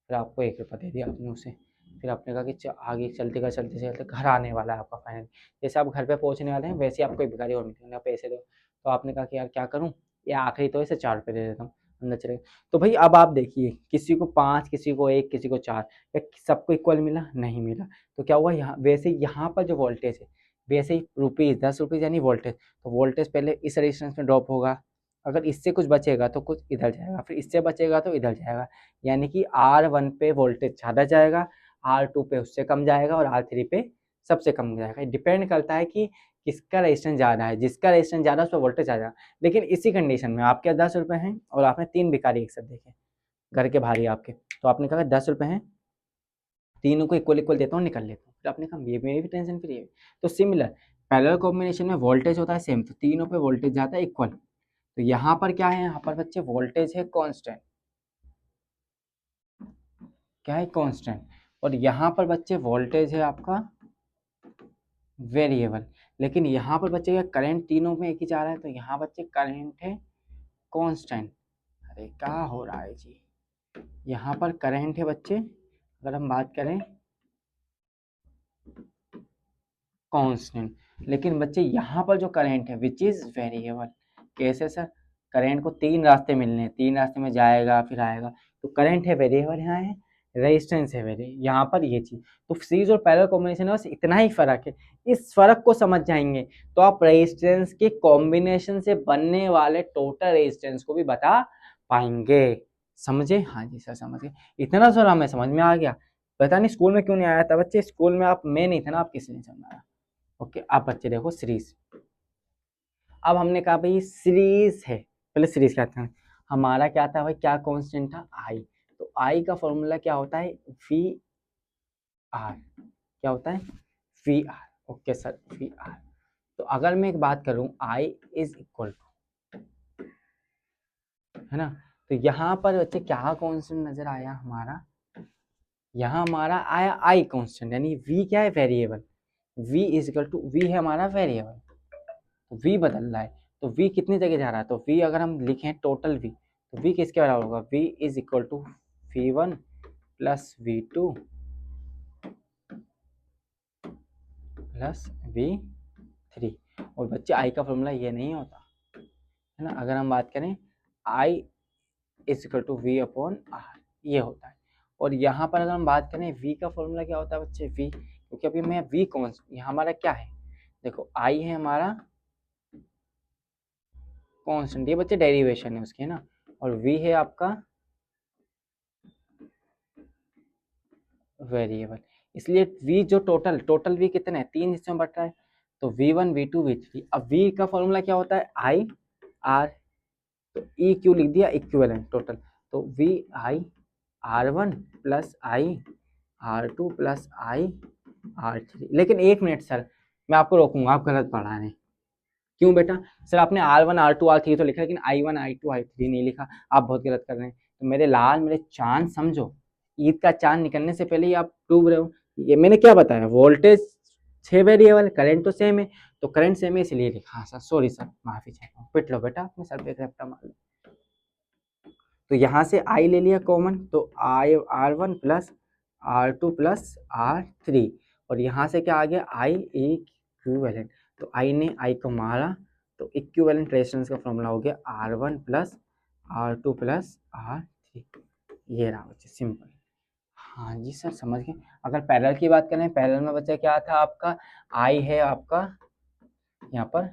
फिर आपको 1 रुपया दे दिया आपने उसे। फिर आपने कहा कि आगे चलते चलते चलते घर आने वाला है आपका फाइनल, जैसे आप घर पे पहुंचने वाले हैं वैसे ही आपको एक भिखारी और मिलेगा, पैसे दो। तो आपने कहा कि यार क्या करूं, ये आखिरी तो इसे 4 रुपये दे देता हूँ, अंदर चले गए। तो भाई अब आप देखिए, किसी को 5, किसी को 1, किसी को 4, या सबको इक्वल मिला? नहीं मिला। तो क्या हुआ यहाँ, वैसे यहाँ पर जो वोल्टेज है, वैसे ही रुपीज़ 10 रुपीज़ यानी वोल्टेज, तो वोल्टेज पहले इस रेजिस्टेंस में ड्रॉप होगा, अगर इससे कुछ बचेगा तो कुछ इधर जाएगा, फिर इससे बचेगा तो इधर जाएगा, यानी कि R1 पे वोल्टेज ज़्यादा जाएगा, R2 पे उससे कम जाएगा, और R3 पे सबसे कम जाएगा। डिपेंड करता है कि किसका रेजिस्टेंस ज़्यादा है, जिसका रेजिस्टेंस ज़्यादा है उस पर वोल्टेज ज़्यादा। लेकिन इसी कंडीशन में आपके 10 रुपये हैं और आपने 3 भिखारी एक साथ देखे, घर के भारी आपके, तो आपने कहा 10 रुपये हैं, तीनों को इक्वल इक्वल देता हूँ, निकल लेता हूँ। फिर आपने कहा ये मेरी भी टेंशन फ्री है। तो सिमिलर पैरेलल कॉम्बिनेशन में वोल्टेज होता है सेम, तो तीनों पे वोल्टेज जाता है इक्वल। तो यहाँ पर क्या है, यहाँ पर बच्चे वोल्टेज है कांस्टेंट, क्या है कांस्टेंट, और यहाँ पर बच्चे वोल्टेज है आपका वेरिएबल। लेकिन यहाँ पर बच्चे का करंट तीनों में एक ही जा रहा है, तो यहाँ बच्चे करंट है कांस्टेंट। अरे क्या हो रहा है जी, यहाँ पर करंट है बच्चे, अगर हम बात करें कांस्टेंट, लेकिन बच्चे यहाँ पर जो करंट है विच इज वेरिएबल। कैसे सर? करंट को 3 रास्ते मिलने हैं, 3 रास्ते में जाएगा फिर आएगा, तो करंट है वेरिएबल, यहाँ है रेजिस्टेंस है वेरिएबल, यहाँ पर ये चीज। तो सीरीज और पैरेलल कॉम्बिनेशन में बस इतना ही फर्क है। इस फर्क को समझ जाएंगे तो आप रेजिस्टेंस के कॉम्बिनेशन से बनने वाले टोटल रेजिस्टेंस को भी बता पाएंगे। समझे? हाँ जी सर समझ गए, इतना सर हमें समझ में आ गया। पता नहीं स्कूल में क्यों नहीं आया था बच्चे, स्कूल में आप मैं नहीं था ना, आप किसी नहीं समझाया। ओके अब बच्चे देखो सीरीज। अब हमने कहा भाई सीरीज है, पहले सीरीज क्या था, हमारा क्या था भाई, क्या कांस्टेंट था? आई। तो आई का फॉर्मूला क्या होता है? V R. क्या होता है? V R. Okay sir V R. तो अगर मैं एक बात करूं, आई इज इक्वल टू, है ना, तो यहाँ पर बच्चे क्या कांस्टेंट नजर आया हमारा, यहाँ हमारा आया आई कांस्टेंट, यानी वी क्या है? Variable. v is equal to, V है हमारा वेरिएबल, तो v बदल रहा है, तो v कितनी जगह जा रहा है, तो v अगर हम लिखें टोटल v, तो v किसके बराबर होगा? v is equal to v1 plus v2 plus v3। और बच्चे i का फॉर्मूला ये नहीं होता है ना, अगर हम बात करें i is equal to v upon r, ये होता है। और यहाँ पर अगर हम बात करें v का फॉर्मूला क्या होता है बच्चे? v, क्योंकि अभी मैं v कौन, यहाँ हमारा क्या है, देखो i है हमारा कांस्टेंट, ये बच्चे डेरिवेशन है उसके, है ना, और v है आपका वेरिएबल। इसलिए v जो टोटल v कितने हैं? 3 हिस्सों में बट रहा है, तो v1 v2 v3। अब v का फॉर्मूला क्या होता है? i r, तो e q लिख दिया, इक्विवेलेंट टोटल, तो v i r1 plus i r2 plus i r3। लेकिन 1 मिनट सर, मैं आपको रोकूंगा, आप गलत पढ़ा रहे हैं। क्यों बेटा? सर आपने R1 R2 R3 तो लिखा, लेकिन I1 I2 I3 नहीं लिखा, आप बहुत गलत कर रहे हैं। तो मेरे लाल मेरे चांद समझो, ईद का चांद निकलने से पहले ही आप डूब रहे हो। ये मैंने क्या बताया, वोल्टेज 6 वेरिएबल, करंट तो सेम है, तो करंट सेम है इसलिए लिखा। हाँ सर सॉरी सर, माफी चाहता हूँ, पिट लो बेटा अपने सर पे रैप्टा मार लो। तो यहाँ से I ले लिया कॉमन, तो I R1 plus R2 plus R3, और यहाँ से क्या आ गया? I equivalent. तो I ने I को मारा, तो इक्विवेलेंट रेजिस्टेंस का फॉर्मूला हो गया R1 plus R2 plus R3। ये रहा बच्चे सिंपल। हाँ जी सर समझ गए। अगर पैरेलल की बात करें, पैरेलल में बच्चा क्या था आपका? I है आपका यहाँ पर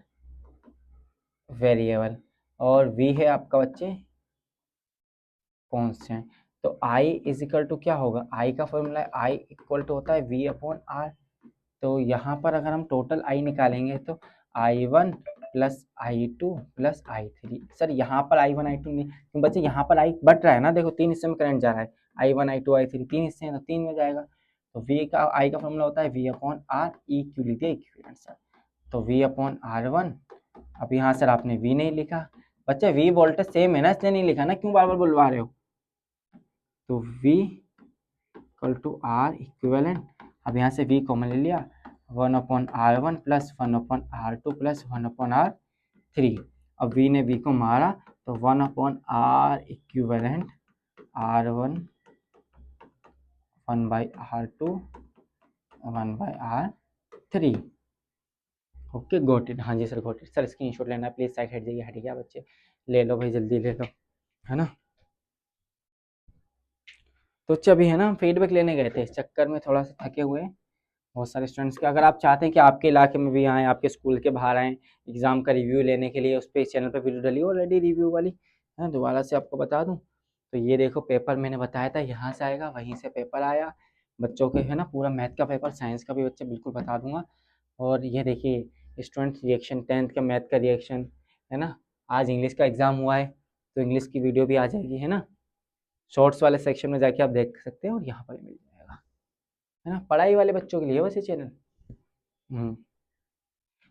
वेरिएबल, और V है आपका बच्चे कांस्टेंट। तो I इज इक्वल टू क्या होगा? I का फॉर्मूला है, I इक्वल टू होता है V अपॉन R। तो यहाँ पर अगर हम टोटल I निकालेंगे तो I1 plus I2 plus I3। Sir यहाँ पर I1 I2 नहीं, क्यों बच्चे यहाँ पर I बट रहा है ना, देखो 3 हिस्से में करंट जा रहा है, I1 I2 I3 3 हिस्से हैं तो 3 में जाएगा। तो V का I का फॉर्मूला होता है V upon R, E Q लिख दिया इक्विवेलेंट सर, तो V अपॉन R1 अब यहाँ सर आपने V नहीं लिखा, बच्चे V वोल्टेज सेम है ना, इसलिए नहीं लिखा ना, क्यों बार बार बुलवा रहे हो। तो V equal to R equivalent, अब यहाँ से V कॉमन ले लिया, 1/R1 plus 1/R2 plus 1/R3। अब V ने V को मारा तो 1/R equivalent R1 1/R2 1/R3। Okay got it. हाँ जी sir got it. Sir screenshot लेना प्लीज, साइड हट जाइए, हट गया बच्चे, ले लो भाई जल्दी ले लो, है ना। तो अच्छा अभी है ना, हम फीडबैक लेने गए थे, इस चक्कर में थोड़ा सा थके हुए हैं बहुत सारे स्टूडेंट्स के। अगर आप चाहते हैं कि आपके इलाके में भी आएँ, आपके स्कूल के बाहर आएँ एग्ज़ाम का रिव्यू लेने के लिए, उस पे चैनल पे वीडियो डली ऑलरेडी रिव्यू वाली, है ना, दोबारा से आपको बता दूँ। तो ये देखो पेपर मैंने बताया था यहाँ से आएगा, वहीं से पेपर आया बच्चों के, है ना, पूरा मैथ का पेपर, साइंस का भी बच्चे बिल्कुल बता दूंगा। और ये देखिए स्टूडेंट्स रिएक्शन, 10th का मैथ का रिएक्शन, है ना। आज इंग्लिश का एग्ज़ाम हुआ है तो इंग्लिश की वीडियो भी आ जाएगी, है ना, शॉर्ट्स वाले सेक्शन में जाके आप देख सकते हैं और यहाँ पर मिल जाएगा, है ना। पढ़ाई वाले बच्चों के लिए बस ये चैनल।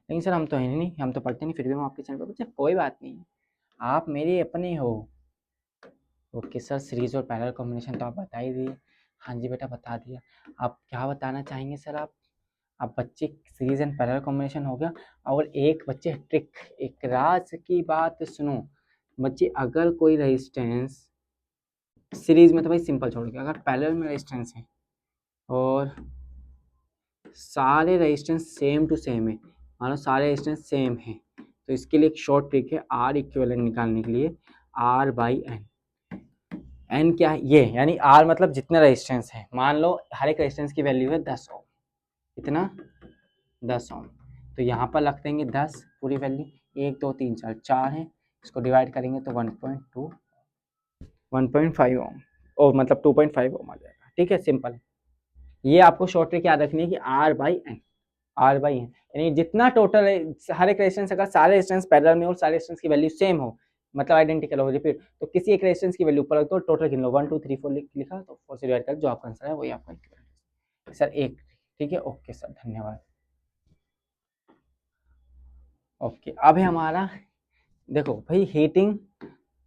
लेकिन सर हम तो है नहीं, हम तो पढ़ते नहीं, फिर भी हम आपके चैनल पर बच्चे, कोई बात नहीं, आप मेरे अपने हो। ओके सर, सीरीज और पैरेलल कॉम्बिनेशन तो आप बता ही दिए। हाँ जी बेटा बता दिया। आप क्या बताना चाहेंगे सर आप। अब बच्चे सीरीज एंड पैरेलल कॉम्बिनेशन हो गया, और एक बच्चे ट्रिक, एक राज की बात सुनो बच्चे, अगर कोई रेजिस्टेंस सीरीज में तो भाई सिंपल छोड़ के, अगर पैरेलल में रेजिस्टेंस है और सारे रेजिस्टेंस सेम टू सेम है, मान लो सारे रेजिस्टेंस सेम है, तो इसके लिए एक शॉर्ट ट्रिक है आर इक्विवेलेंट निकालने के लिए, आर बाई एन। एन क्या है ये, यानी आर मतलब जितने रेजिस्टेंस है, मान लो हर एक रेजिस्टेंस की वैल्यू है 10 ओम, कितना 10 ओम, तो यहाँ पर रख देंगे 10 पूरी वैल्यू, 1 2 3 4 4 है, इसको डिवाइड करेंगे तो 1.2 1.5 ओम, ओ मतलब 2.5 ओम आ जाएगा, ठीक है सिंपल है। ये आपको शॉर्ट ट्रिक याद रखनी है कि R by N, R by N, यानी जितना टोटल है हर एक रेजिस्टेंस, अगर सारे रेजिस्टेंस पैरेलल में और सारे रेजिस्टेंस की वैल्यू सेम हो, मतलब आइडेंटिकल हो, रिपीट, तो किसी एक रेजिस्टेंस की वैल्यू ऊपर रख दो, टोटल गिन लो 1 2 3 4 लिखा, तो 4 से डिवाइड कर, जो आपका आंसर है वही आपका इक्विवेलेंट सर एक, ठीक है। ओके सर धन्यवाद। ओके अब है हमारा, देखो भाई heating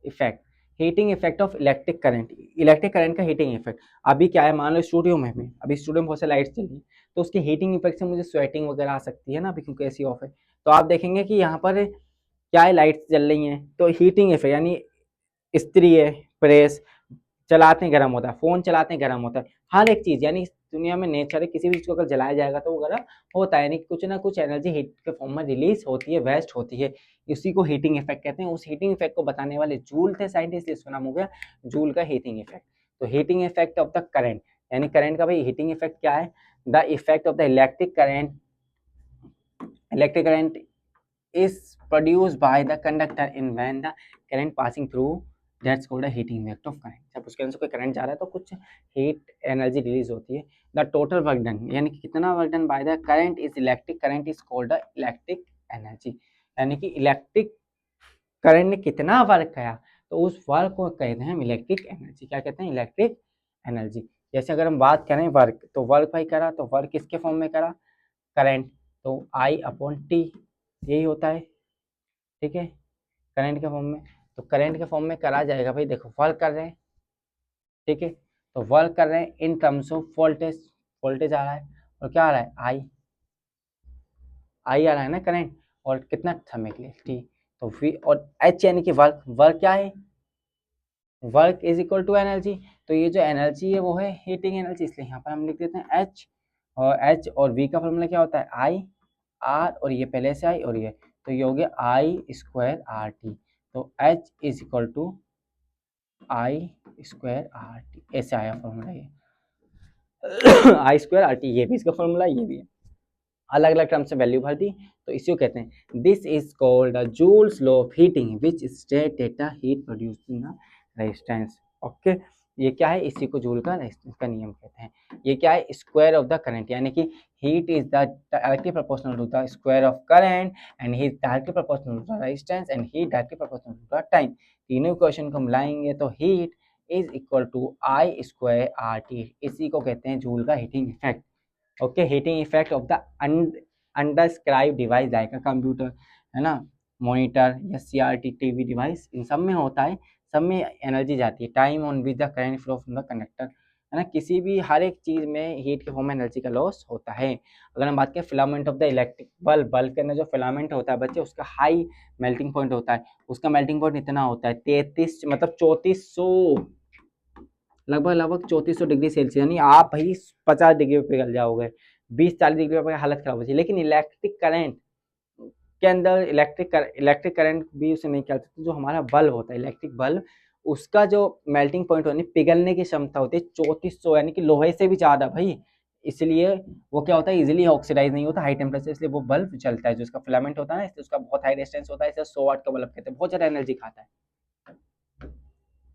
effect, heating effect of electric current, electric current का हीटिंग इफेक्ट। अभी क्या है, मान लो स्टूडियो में हमें, अभी स्टूडियो में बहुत सारी लाइट्स चल रही है, तो उसके हीटिंग इफेक्ट से मुझे स्वेटिंग वगैरह आ सकती है ना, अभी क्योंकि एसी ऑफ है। तो आप देखेंगे कि यहाँ पर क्या है, लाइट्स जल रही हैं, तो हीटिंग इफेक्ट, यानी इस्त्री है, प्रेस चलाते हैं गर्म होता है, फोन चलाते हैं गर्म होता है, हर एक चीज, यानी दुनिया में नेचर है, किसी भी चीज को अगर जलाया जाएगा तो वो गर्म होता है, यानी कुछ ना कुछ एनर्जी हीट के फॉर्म में रिलीज होती है, वेस्ट होती है, इसी को हीटिंग इफेक्ट कहते हैं। उस हीटिंग इफेक्ट को बताने वाले जूल थे साइंटिस्ट, इसका नाम हो गया जूल का हीटिंग इफेक्ट। तो heating effect of the current, यानी करंट का भाई हीटिंग इफेक्ट क्या है, the effect of the electric current, electric current is produced by the conductor in when the current passing through, that's called a heating effect of current। जब उसके अंदर से कोई करंट जा रहा है तो कुछ हीट एनर्जी रिलीज होती है। द टोटल वर्क डन, यानी कि कितना work done by the current is electric current is called the electric energy, यानी कि इलेक्ट्रिक करंट ने कितना वर्क किया तो उस वर्क को कहते हैं हम इलेक्ट्रिक एनर्जी। क्या कहते हैं, इलेक्ट्रिक एनर्जी। जैसे अगर हम बात करें वर्क, तो वर्क भाई करा, तो वर्क किसके फॉर्म में करा, करंट, तो आई अपॉन टी, यही होता है, ठीक है, करंट के फॉर्म में। तो करंट के फॉर्म में करा जाएगा भाई, देखो वर्क कर रहे हैं, ठीक है, तो वर्क कर रहे हैं in terms of voltage, voltage आ रहा है, और क्या आ रहा है, आई, आई आ रहा है ना करंट, और कितना समय के लिए, टी, तो वी, और एच यानी कि वर्क, वर्क क्या है, work is equal to energy, तो ये जो एनर्जी है वो है हीटिंग एनर्जी, इसलिए यहाँ पर हम लिख देते हैं एच, और एच और वी का फॉर्मूला क्या होता है, आई आर, और ये पहले से आई, और ये, तो ये हो गया आई स्क्वायर आर टी, तो H is equal to I square R T, ऐसे आया फॉर्मूला ये आई स्क्वायर आर टी, ये भी इसका फॉर्मूला, ये भी है, अलग अलग टर्म से वैल्यू भर दी, तो इसी को कहते हैं this is called the joules law of heating which state that the heat produced in the resistance. Okay, ये क्या है, इसी को जूल का रेजिस्टेंस का नियम कहते हैं। ये क्या है, स्क्वायर ऑफ द करंट, यानी कि heat is the directly proportional to the square of current, and heat directly proportional to the resistance, and heat directly proportional to the time. तीनों इक्वेशन को मिलाएंगे तो heat is equal to I square R T, इसी को कहते हैं जूल का heating effect. Okay, heating effect of the undescribe device like a computer, है ना, मॉनिटर या सीआरटी टीवी डिवाइस, इन सब में होता है, सब में एनर्जी जाती है। Time on with the current flow from the conductor, है ना, किसी भी हर एक चीज में हीट के फॉर्म में एनर्जी का लॉस होता है। अगर हम बात करें filament of the electric bulb, bulb के अंदर जो फिलामेंट होता है बच्चे, उसका हाई मेल्टिंग पॉइंट होता है, उसका मेल्टिंग पॉइंट इतना होता है 33 मतलब 3400, लगभग लगभग 3400 डिग्री सेल्सियस, यानी आप भाई 50 डिग्री पे पिघल जाओगे, 20-40 डिग्री पे हालत खराब हो जाए। लेकिन इलेक्ट्रिक करंट के अंदर इलेक्ट्रिक करंट भी उसे नहीं कह सकते, जो हमारा बल्ब होता है इलेक्ट्रिक बल्ब, उसका जो मेल्टिंग पॉइंट होनी पिघलने की क्षमता होती है 3400, यानी कि लोहे से भी ज्यादा भाई। इसलिए वो क्या होता है, इजीली ऑक्सीडाइज नहीं होता हाई टेम्परेचर, इसलिए वो बल्ब जलता है। जो उसका फिलामेंट होता है ना, इसलिए उसका बहुत हाई रेजिस्टेंस होता है, इसे 100 वाट का बल्ब कहते हैं, बहुत ज्यादा एनर्जी खाता है।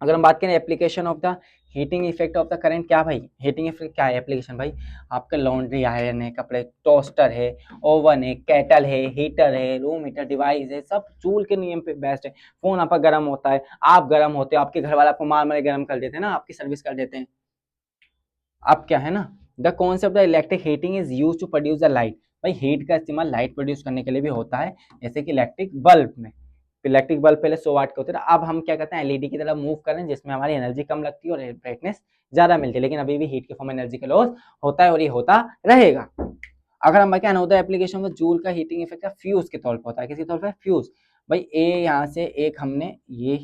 अगर हम बात करें application of the heating effect of the current, क्या भाई हीटिंग इफेक्ट क्या है एप्लीकेशन भाई, आपका लॉन्ड्री आयरन है, कपड़े टोस्टर है, ओवन है, केटल है, हीटर है, रूम हीटर डिवाइस है, सब जूल के नियम पे बेस्ट है। फोन आपका गर्म होता है, आप गर्म होते हो, आपके घर वाले आपको मार मारे गर्म कर देते हैं ना, आपकी सर्विस कर देते हैं। अब क्या है ना, the concept of electric heating is use to produce the light, भाई हीट का इस्तेमाल लाइट प्रोड्यूस करने के लिए भी होता है, जैसे कि इलेक्ट्रिक बल्ब में। इलेक्ट्रिक बल्ब पहले 100 वाट के होते थे, अब हम क्या करते हैं एलईडी की तरफ मूव कर रहे हैं, जिसमें हमारी एनर्जी कम लगती है और ब्राइटनेस ज्यादा मिलती है, लेकिन अभी भी हीट के फॉर्म में एनर्जी का लॉस होता है और ये होता रहेगा। अगर हम क्या होता है एप्लीकेशन में जूल का हीटिंग इफेक्ट का फ्यूज के तौर पर होता है, किसी तौर पर फ्यूज, भाई ए यहाँ से एक हमने ये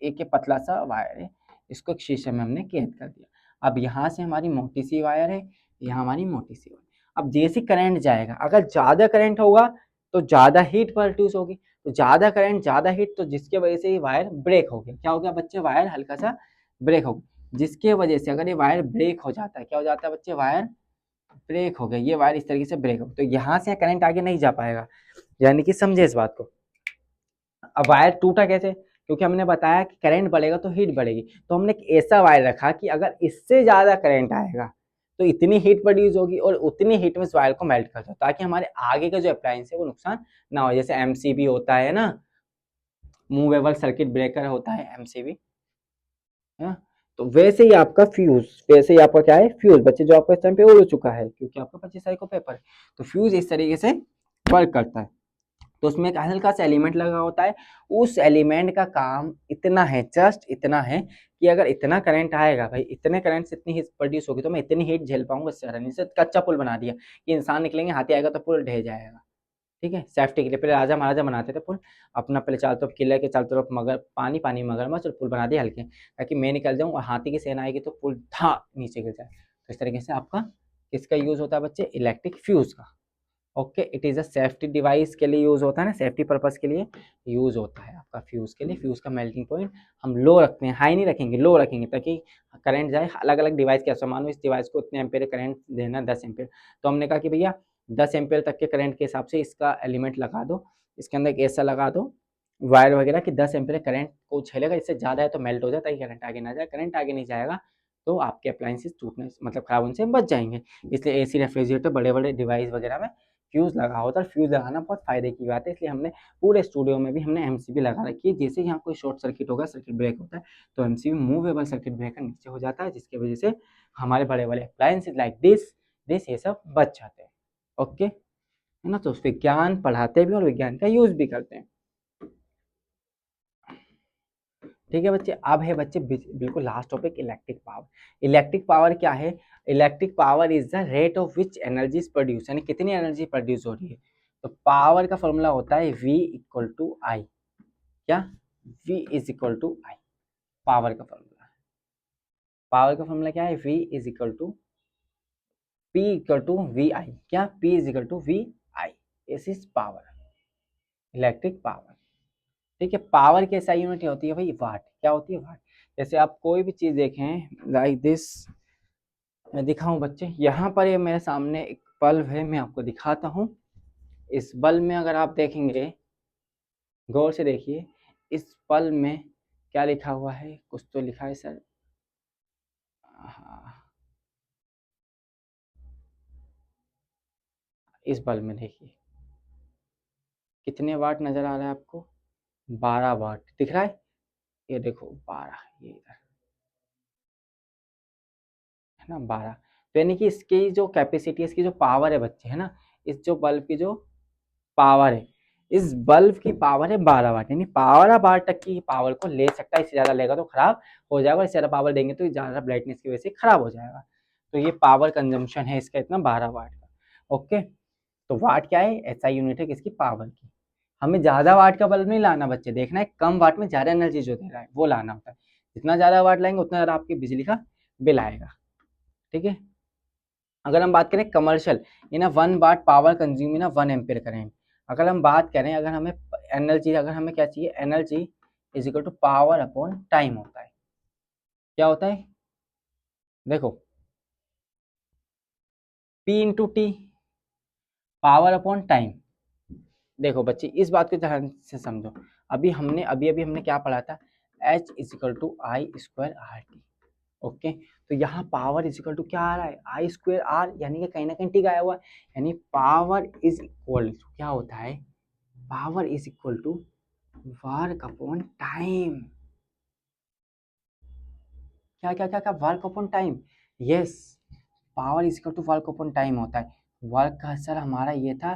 एक पतला सा वायर है, इसको एक शीशे में हमने कैद कर दिया। अब यहाँ से हमारी मोटी सी वायर है, यहाँ हमारी मोटी सी वायर। अब जैसे करंट जाएगा, अगर ज्यादा करंट होगा तो ज्यादा हीट प्रोड्यूस होगी, तो ज्यादा करंट ज्यादा हीट, तो जिसके वजह से ये वायर ब्रेक हो गया। क्या हो गया बच्चे, वायर हल्का सा ब्रेक हो गया, जिसके वजह से अगर ये वायर ब्रेक हो जाता है, क्या हो जाता है बच्चे, वायर ब्रेक हो गया, ये वायर इस तरीके से ब्रेक हो, तो यहाँ से करंट आगे नहीं जा पाएगा, यानी कि समझे इस बात को। अब वायर टूटा कैसे, क्योंकि हमने बताया कि करंट बढ़ेगा तो हीट बढ़ेगी, तो हमने एक ऐसा वायर रखा कि अगर इससे ज्यादा करंट आएगा तो इतनी हीट प्रोड्यूस होगी और उतनी हीट में इस वायर को मेल्ट कर दो, ताकि हमारे आगे का जो अप्लायंस है वो नुकसान ना हो। जैसे एमसीबी होता है ना, मूवेबल सर्किट ब्रेकर होता है एमसीबी, है ना, तो वैसे ही आपका फ्यूज, वैसे ही आपका क्या है फ्यूज बच्चे, जो आपका इस टाइम पे हो चुका है क्योंकि आपका 25 तारीख को पेपर है, तो फ्यूज इस तरीके से वर्क करता है। तो उसमें एक हल्का सा एलिमेंट लगा होता है, उस एलिमेंट का काम इतना है, जस्ट इतना है कि अगर इतना करंट आएगा भाई, इतने करंट से इतनी हीट प्रोड्यूस होगी तो मैं इतनी हीट झेल पाऊंगा, इससे ज्यादा नहीं। जैसे कच्चा पुल बना दिया कि इंसान निकलेंगे, हाथी आएगा तो पुल ढह जाएगा, ठीक है, सेफ्टी के लिए। पहले राजा महाराजा बनाते थे पुल अपना, पहले चारों तरफ किले के चारों तरफ मगर पानी पानी मगरमच्छ, और पुल बना दिए हल्के, ताकि मैं निकल जाऊं और हाथी की सेना आएगी तो पुल था नीचे गिर जाए। तो इस तरीके से आपका किसका यूज होता है बच्चे, इलेक्ट्रिक फ्यूज का। Okay, it is a safety device के लिए यूज होता है ना, सेफ्टी पर्पस के लिए यूज होता है आपका फ्यूज के लिए। फ्यूज का मेल्टिंग पॉइंट हम लो रखते हैं, हाई नहीं रखेंगे, लो रखेंगे, ताकि करंट जाए। अलग अलग डिवाइस के समान हो, इस डिवाइस को इतने एम्पेयर करंट देना 10 एम्पेयर, तो हमने कहा कि भैया 10 एम्पेयर तक के करंट के हिसाब से इसका एलिमेंट लगा दो, इसके अंदर एक ऐसा लगा दो वायर वगैरह कि 10 एम्पेयर करंट को झेलेगा, इससे ज़्यादा है तो मेल्ट हो जाता है, करंट आगे ना जाए। करंट आगे नहीं जाएगा तो आपके अप्लायंसेस टूटने मतलब खराब होने से बच जाएंगे। इसलिए एसी रेफ्रिजरेटर बड़े बड़े डिवाइस वगैरह में फ्यूज लगा होता है, फ्यूज लगाना बहुत फायदे की बात है, इसलिए हमने पूरे स्टूडियो में भी हमने एमसीबी लगा रखी है। जैसे ही यहाँ कोई शॉर्ट सर्किट होगा, सर्किट ब्रेक होता है, तो एमसीबी मूवेबल सर्किट ब्रेकर नीचे हो जाता है, जिसकी वजह से हमारे बड़े बड़े अप्लायंसेस लाइक दिस ये सब बच जाते हैं। ओके, है ना, तो विज्ञान पढ़ाते भी और विज्ञान का यूज भी करते हैं। ठीक है बच्चे, अब है बच्चे बिल्कुल last topic, electric power. Electric power क्या है, electric power is the rate of which energy is produce, यानी कितनी एनर्जी प्रोड्यूस हो रही है। तो पावर का फॉर्मूला होता है V इक्वल टू आई, क्या, V is equal to I, power का फॉर्मूला। पावर का फॉर्मूला क्या है, V is equal to P equal to V I, क्या, P is equal to V I, this is power, electric power. ठीक है, पावर की ऐसा यूनिट होती है भाई वाट, क्या होती है वाट। जैसे आप कोई भी चीज देखें लाइक दिस, मैं दिखाऊं बच्चे, यहाँ पर ये मेरे सामने एक बल्ब है, मैं आपको दिखाता हूँ। इस बल्ब में अगर आप देखेंगे, गौर से देखिए, इस बल्ब में क्या लिखा हुआ है, कुछ तो लिखा है सर, हाँ, इस बल्ब में देखिए कितने वाट नजर आ रहा है आपको, 12 वाट दिख रहा है, ये देखो 12, ये इधर है ना 12। तो यानी कि इसकी जो कैपेसिटी है, इसकी जो पावर है बच्चे, है ना, इस जो बल्ब की जो पावर है, इस बल्ब की पावर है 12 वाट, यानी 12 वाट तक की पावर को ले सकता है। इससे ज़्यादा लेगा तो खराब हो जाएगा, इससे ज़्यादा पावर देंगे तो ज़्यादा ब्राइटनेस की वजह से खराब हो जाएगा। तो ये पावर कंजम्पशन है इसका इतना 12 वाट का। ओके, तो वाट क्या है, ऐसा यूनिट है किसकी, पावर की। हमें ज़्यादा वाट का बल्ब नहीं लाना बच्चे, देखना है कम वाट में ज़्यादा एनर्जी जो दे रहा है वो लाना होता है। जितना ज़्यादा वाट लाएंगे उतना ज़्यादा आपकी बिजली का बिल आएगा। ठीक है, अगर हम बात करें commercial, in 1 watt power consume in 1 ampere current. अगर हम बात करें, अगर हमें एनर्जी, अगर हमें क्या चाहिए, energy is equal to power upon time होता है। क्या होता है, देखो P into T, power upon time. देखो बच्चे इस बात को ध्यान से समझो, अभी हमने क्या पढ़ा था, H is equal to I square R T. Okay, तो यहाँ पावर इज इक्वल टू क्या आ रहा है, आई स्क्वायर आर, यानी कि कहीं ना कहीं टी आया हुआ है, यानी पावर इज इक्वल टू क्या होता है, power is equal to work upon time. क्या क्या क्या क्या, work upon time, yes, power is equal to work upon time होता है। वर्क का सर हमारा ये था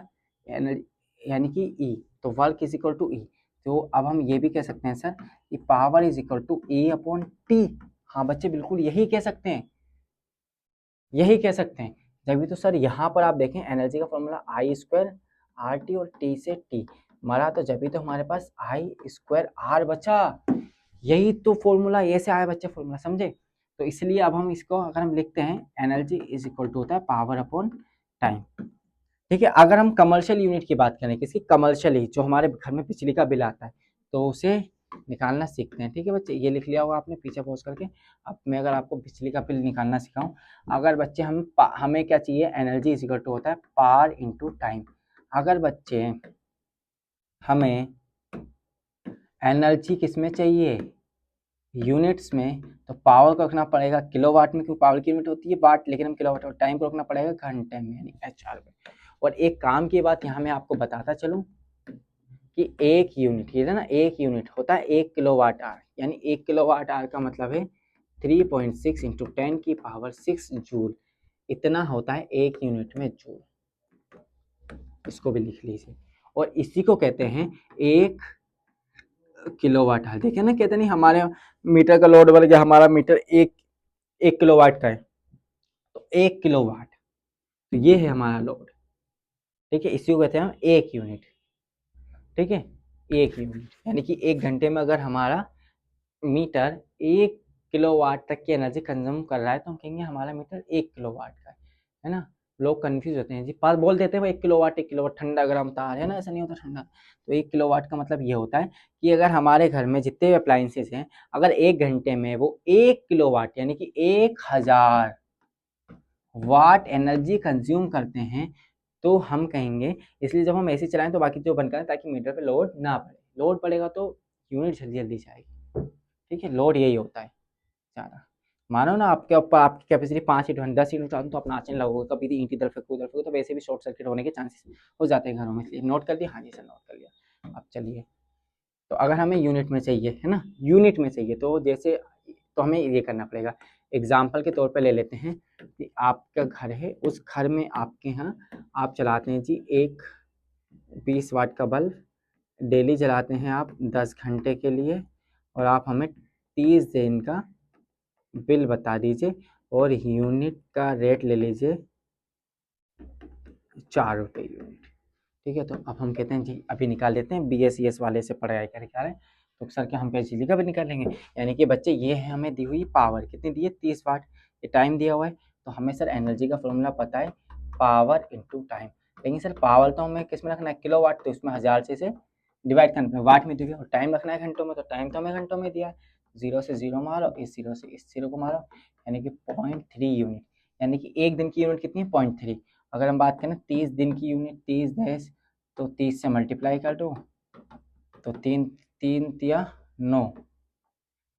यानी कि ई, तो वर्क इज इक्वल टू ई। तो अब हम ये भी कह सकते हैं सर कि power is equal to A upon T. हाँ बच्चे बिल्कुल यही कह सकते हैं, यही कह सकते हैं। जब तो सर यहाँ पर आप देखें एनर्जी का formula I square R T और टी से टी मरा, तो जब भी तो हमारे पास आई स्क्वायर आर बचा, यही तो फॉर्मूला, ये से आया बच्चे फॉर्मूला, समझे। तो इसलिए अब हम इसको अगर हम लिखते हैं, एनर्जी इज इक्वल टू होता है पावर अपॉन टाइम। ठीक है, अगर हम कमर्शियल यूनिट की बात करें, किसी कमर्शियल ही जो हमारे घर में बिजली का बिल आता है, तो उसे निकालना सीखते हैं। ठीक है बच्चे, ये लिख लिया होगा आपने पीछे पहुंच करके। अब मैं अगर आपको बिजली का बिल निकालना सिखाऊं, अगर बच्चे हमें क्या चाहिए, एनर्जी इज इक्वल टू होता है पावर इंटू टाइम। अगर बच्चे हमें एनर्जी किस में चाहिए, यूनिट्स में, तो पावर को रखना पड़ेगा किलोवाट में, क्योंकि पावर की यूनिट होती है वाट, लेकिन हम किलोवाट, और टाइम को रखना पड़ेगा घंटे में, यानी HR में। और एक काम की बात यहाँ मैं आपको बताता चलूँ कि एक यूनिट, ये ना एक यूनिट होता है 1 किलोवाट आवर, यानी 1 किलोवाट आवर का मतलब है 3.6 इंटू 10 की पावर 6 जूल, इतना होता है एक यूनिट में जूल। इसको भी लिख लीजिए, और इसी को कहते हैं 1 किलोवाट आवर। देखे ना, कहते नहीं हमारे मीटर का लोड बढ़ गया, हमारा मीटर 1 किलोवाट का है, तो 1 किलोवाट, तो ये है हमारा लोड। ठीक है, इसी को कहते हैं हम एक यूनिट। ठीक है, एक यूनिट, यानी कि 1 घंटे में अगर हमारा मीटर 1 किलोवाट तक की एनर्जी कंज्यूम कर रहा है, तो हम कहेंगे हमारा मीटर 1 किलोवाट का है ना। लोग कंफ्यूज होते हैं जी, पास बोल देते हैं 1 किलोवाट ठंडा गर्म तार है ना, ऐसा नहीं होता ठंडा। तो 1 किलोवाट का मतलब ये होता है कि अगर हमारे घर में जितने भी अप्लाइंसेस हैं, अगर 1 घंटे में वो 1 किलोवाट यानी कि 1000 वाट एनर्जी कंज्यूम करते हैं, तो हम कहेंगे, इसलिए जब हम एसी चलाएं तो बाकी जो बंद करें, ताकि मीटर पे लोड ना पड़े। लोड पड़ेगा तो यूनिट जल्दी जल्दी जाएगी। ठीक है, लोड यही होता है ज़्यादा। मानो ना आपके ऊपर आपकी कैपेसिटी 5 यूनिट 10 यूनिट तो आप नाचने लगोगे, कभी ईंट इधर फेंको उधर फेंको, तो वैसे भी शॉर्ट सर्किट होने के चांसेस हो जाते हैं घरों में। इसलिए नोट कर लिया, हाँ जी सर नोट कर लिया। अब चलिए, तो अगर हमें यूनिट में चाहिए है ना, यूनिट में चाहिए, तो जैसे तो हमें ये करना पड़ेगा। एग्जाम्पल के तौर पे ले लेते हैं कि आपका घर है, उस घर में आपके यहाँ आप चलाते हैं जी एक 20 वाट का बल्ब, डेली जलाते हैं आप 10 घंटे के लिए, और आप हमें 30 दिन का बिल बता दीजिए, और यूनिट का रेट ले लीजिए 4 रुपये यूनिट। ठीक है, तो अब हम कहते हैं जी अभी निकाल देते हैं, BSES वाले से पढ़ाई करके आ रहे हैं, तो सर क्या हम बिजली का भी निकालेंगे। यानी कि बच्चे ये है हमें दी हुई पावर, कितनी दी है 30 वाट, ये टाइम दिया हुआ है, तो हमें सर एनर्जी का फॉर्मूला पता है पावर इंटू टाइम। लेकिन सर पावर तो हमें किस में रखना है, किलो वाट, तो इसमें 1000 से डिवाइड करना है, वाट में दिया, और टाइम रखना है घंटों में, तो टाइम तो हमें घंटों में दिया है। 0 से 0 मारो, इस 0 से इस 0 को मारो, यानी कि 0.3 यूनिट, यानी कि एक दिन की यूनिट कितनी है 0.3। अगर हम बात करें 30 दिन की यूनिट, 30 डैश, तो 30 से मल्टीप्लाई कर दो, तो 3 3 तिया 9,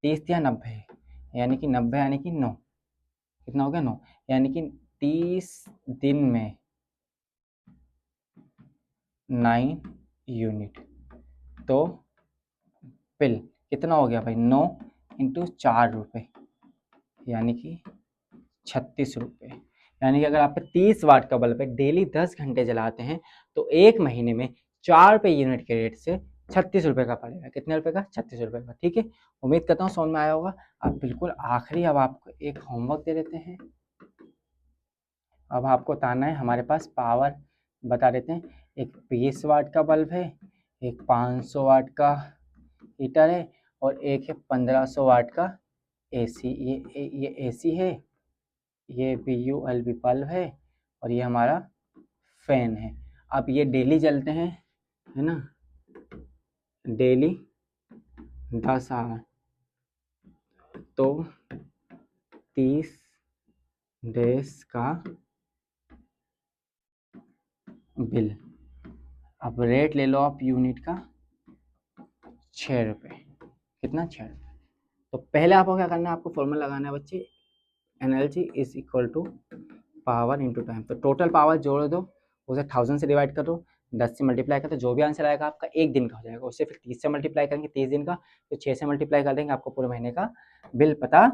30 तिया 90, यानी कि 90 यानी कि 9, कितना हो गया 9, यानी कि 30 दिन में 9 यूनिट। तो बिल कितना हो गया भाई, 9 इंटू 4 रुपये, यानी कि 36 रुपये। यानी कि अगर आप 30 वाट का बल्ब है, डेली 10 घंटे जलाते हैं, तो एक महीने में 4 रुपये यूनिट के रेट से 36 रुपये का पड़ेगा। कितने रुपए का? 36 रुपये का। ठीक है, उम्मीद करता हूँ समझ में आया होगा। अब बिल्कुल आखिरी अब आपको एक होमवर्क दे देते हैं। अब आपको बताना है, हमारे पास पावर बता देते हैं। एक 20 वाट का बल्ब है, एक 500 वाट का हीटर है और एक है 1500 वाट का एसी। ये एसी है, ये BULB बल्ब है और ये हमारा फैन है। अब ये डेली जलते हैं, है ना, डेली 10 आवर, तो 30 डेज का बिल। अब रेट ले लो आप यूनिट का 6 रुपये। कितना? 6 रुपये। तो पहले आपको क्या करना है, आपको फॉर्मूला लगाना है बच्चे, energy is equal to power into time. तो टोटल पावर जोड़ दो, उसे 1000 से डिवाइड कर दो, 10 से मल्टीप्लाई कर दो, जो भी आंसर आएगा आपका एक दिन का हो जाएगा। उससे फिर 30 से मल्टीप्लाई करेंगे 30 दिन का, तो 6 से मल्टीप्लाई कर देंगे, आपको पूरे महीने का बिल पता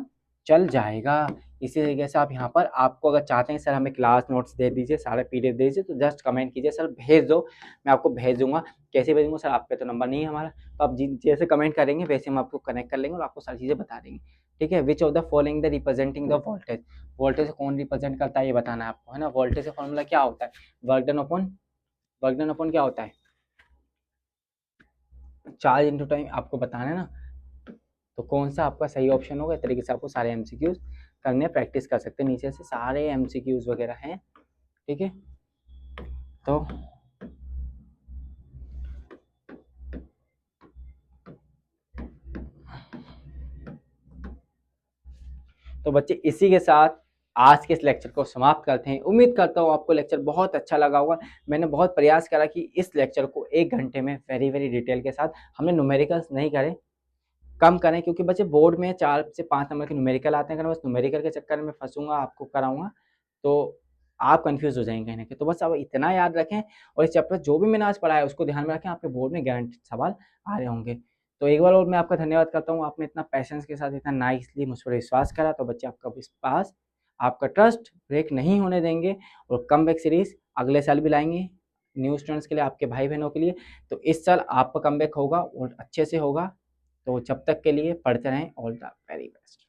चल जाएगा। इसी तरीके से आप यहाँ पर, आपको अगर चाहते हैं सर हमें क्लास नोट्स दे दीजिए, सारे PDF दे दीजिए, तो जस्ट कमेंट कीजिए सर भेज दो, मैं आपको भेज दूंगा। कैसे भेजूंगा सर? आप पे तो नंबर नहीं है हमारा, तो आप जैसे कमेंट करेंगे वैसे हम आपको कनेक्ट कर लेंगे और आपको सारी चीज़ें बता देंगे। ठीक है, which of the following the representing the voltage. Voltage से कौन रिप्रेजेंट करता है ये बताना है आपको, है ना। वोल्टेज का फॉर्मूला क्या होता है? वर्क डन अपॉन क्या होता है? Charge into time. आपको बताना है ना, तो कौन सा आपका सही ऑप्शन होगा। इस तरीके से आपको सारे MCQs करने, प्रैक्टिस कर सकते हैं। नीचे से सारे MCQs वगैरह हैं। ठीक है, तो बच्चे इसी के साथ आज के इस लेक्चर को समाप्त करते हैं। उम्मीद करता हूँ आपको लेक्चर बहुत अच्छा लगा होगा। मैंने बहुत प्रयास करा कि इस लेक्चर को 1 घंटे में वेरी डिटेल के साथ, हमने न्यूमेरिकल्स नहीं करे, कम करें, क्योंकि बच्चे बोर्ड में 4 से 5 नंबर के न्यूमेरिकल आते हैं। अगर बस न्यूमेरिकल के चक्कर में फंसूंगा, आपको कराऊंगा, तो आप कंफ्यूज हो जाएंगे कहीं ना कहीं। तो बस अब इतना याद रखें, और इस चैप्टर जो भी मैंने आज पढ़ाया उसको ध्यान में रखें, आपके बोर्ड में गारंटी सवाल आ रहे होंगे। तो एक बार और मैं आपका धन्यवाद करता हूँ, आपने इतना पैशंस के साथ, इतना नाइसली मुझ पर विश्वास करा। तो बच्चे आपका विश्वास, आपका ट्रस्ट ब्रेक नहीं होने देंगे, और कम बैक सीरीज अगले साल भी लाएंगे न्यू स्टूडेंट्स के लिए, आपके भाई बहनों के लिए। तो इस साल आपका कम बैक होगा और अच्छे से होगा। तो जब तक के लिए पढ़ते रहें। All the very best.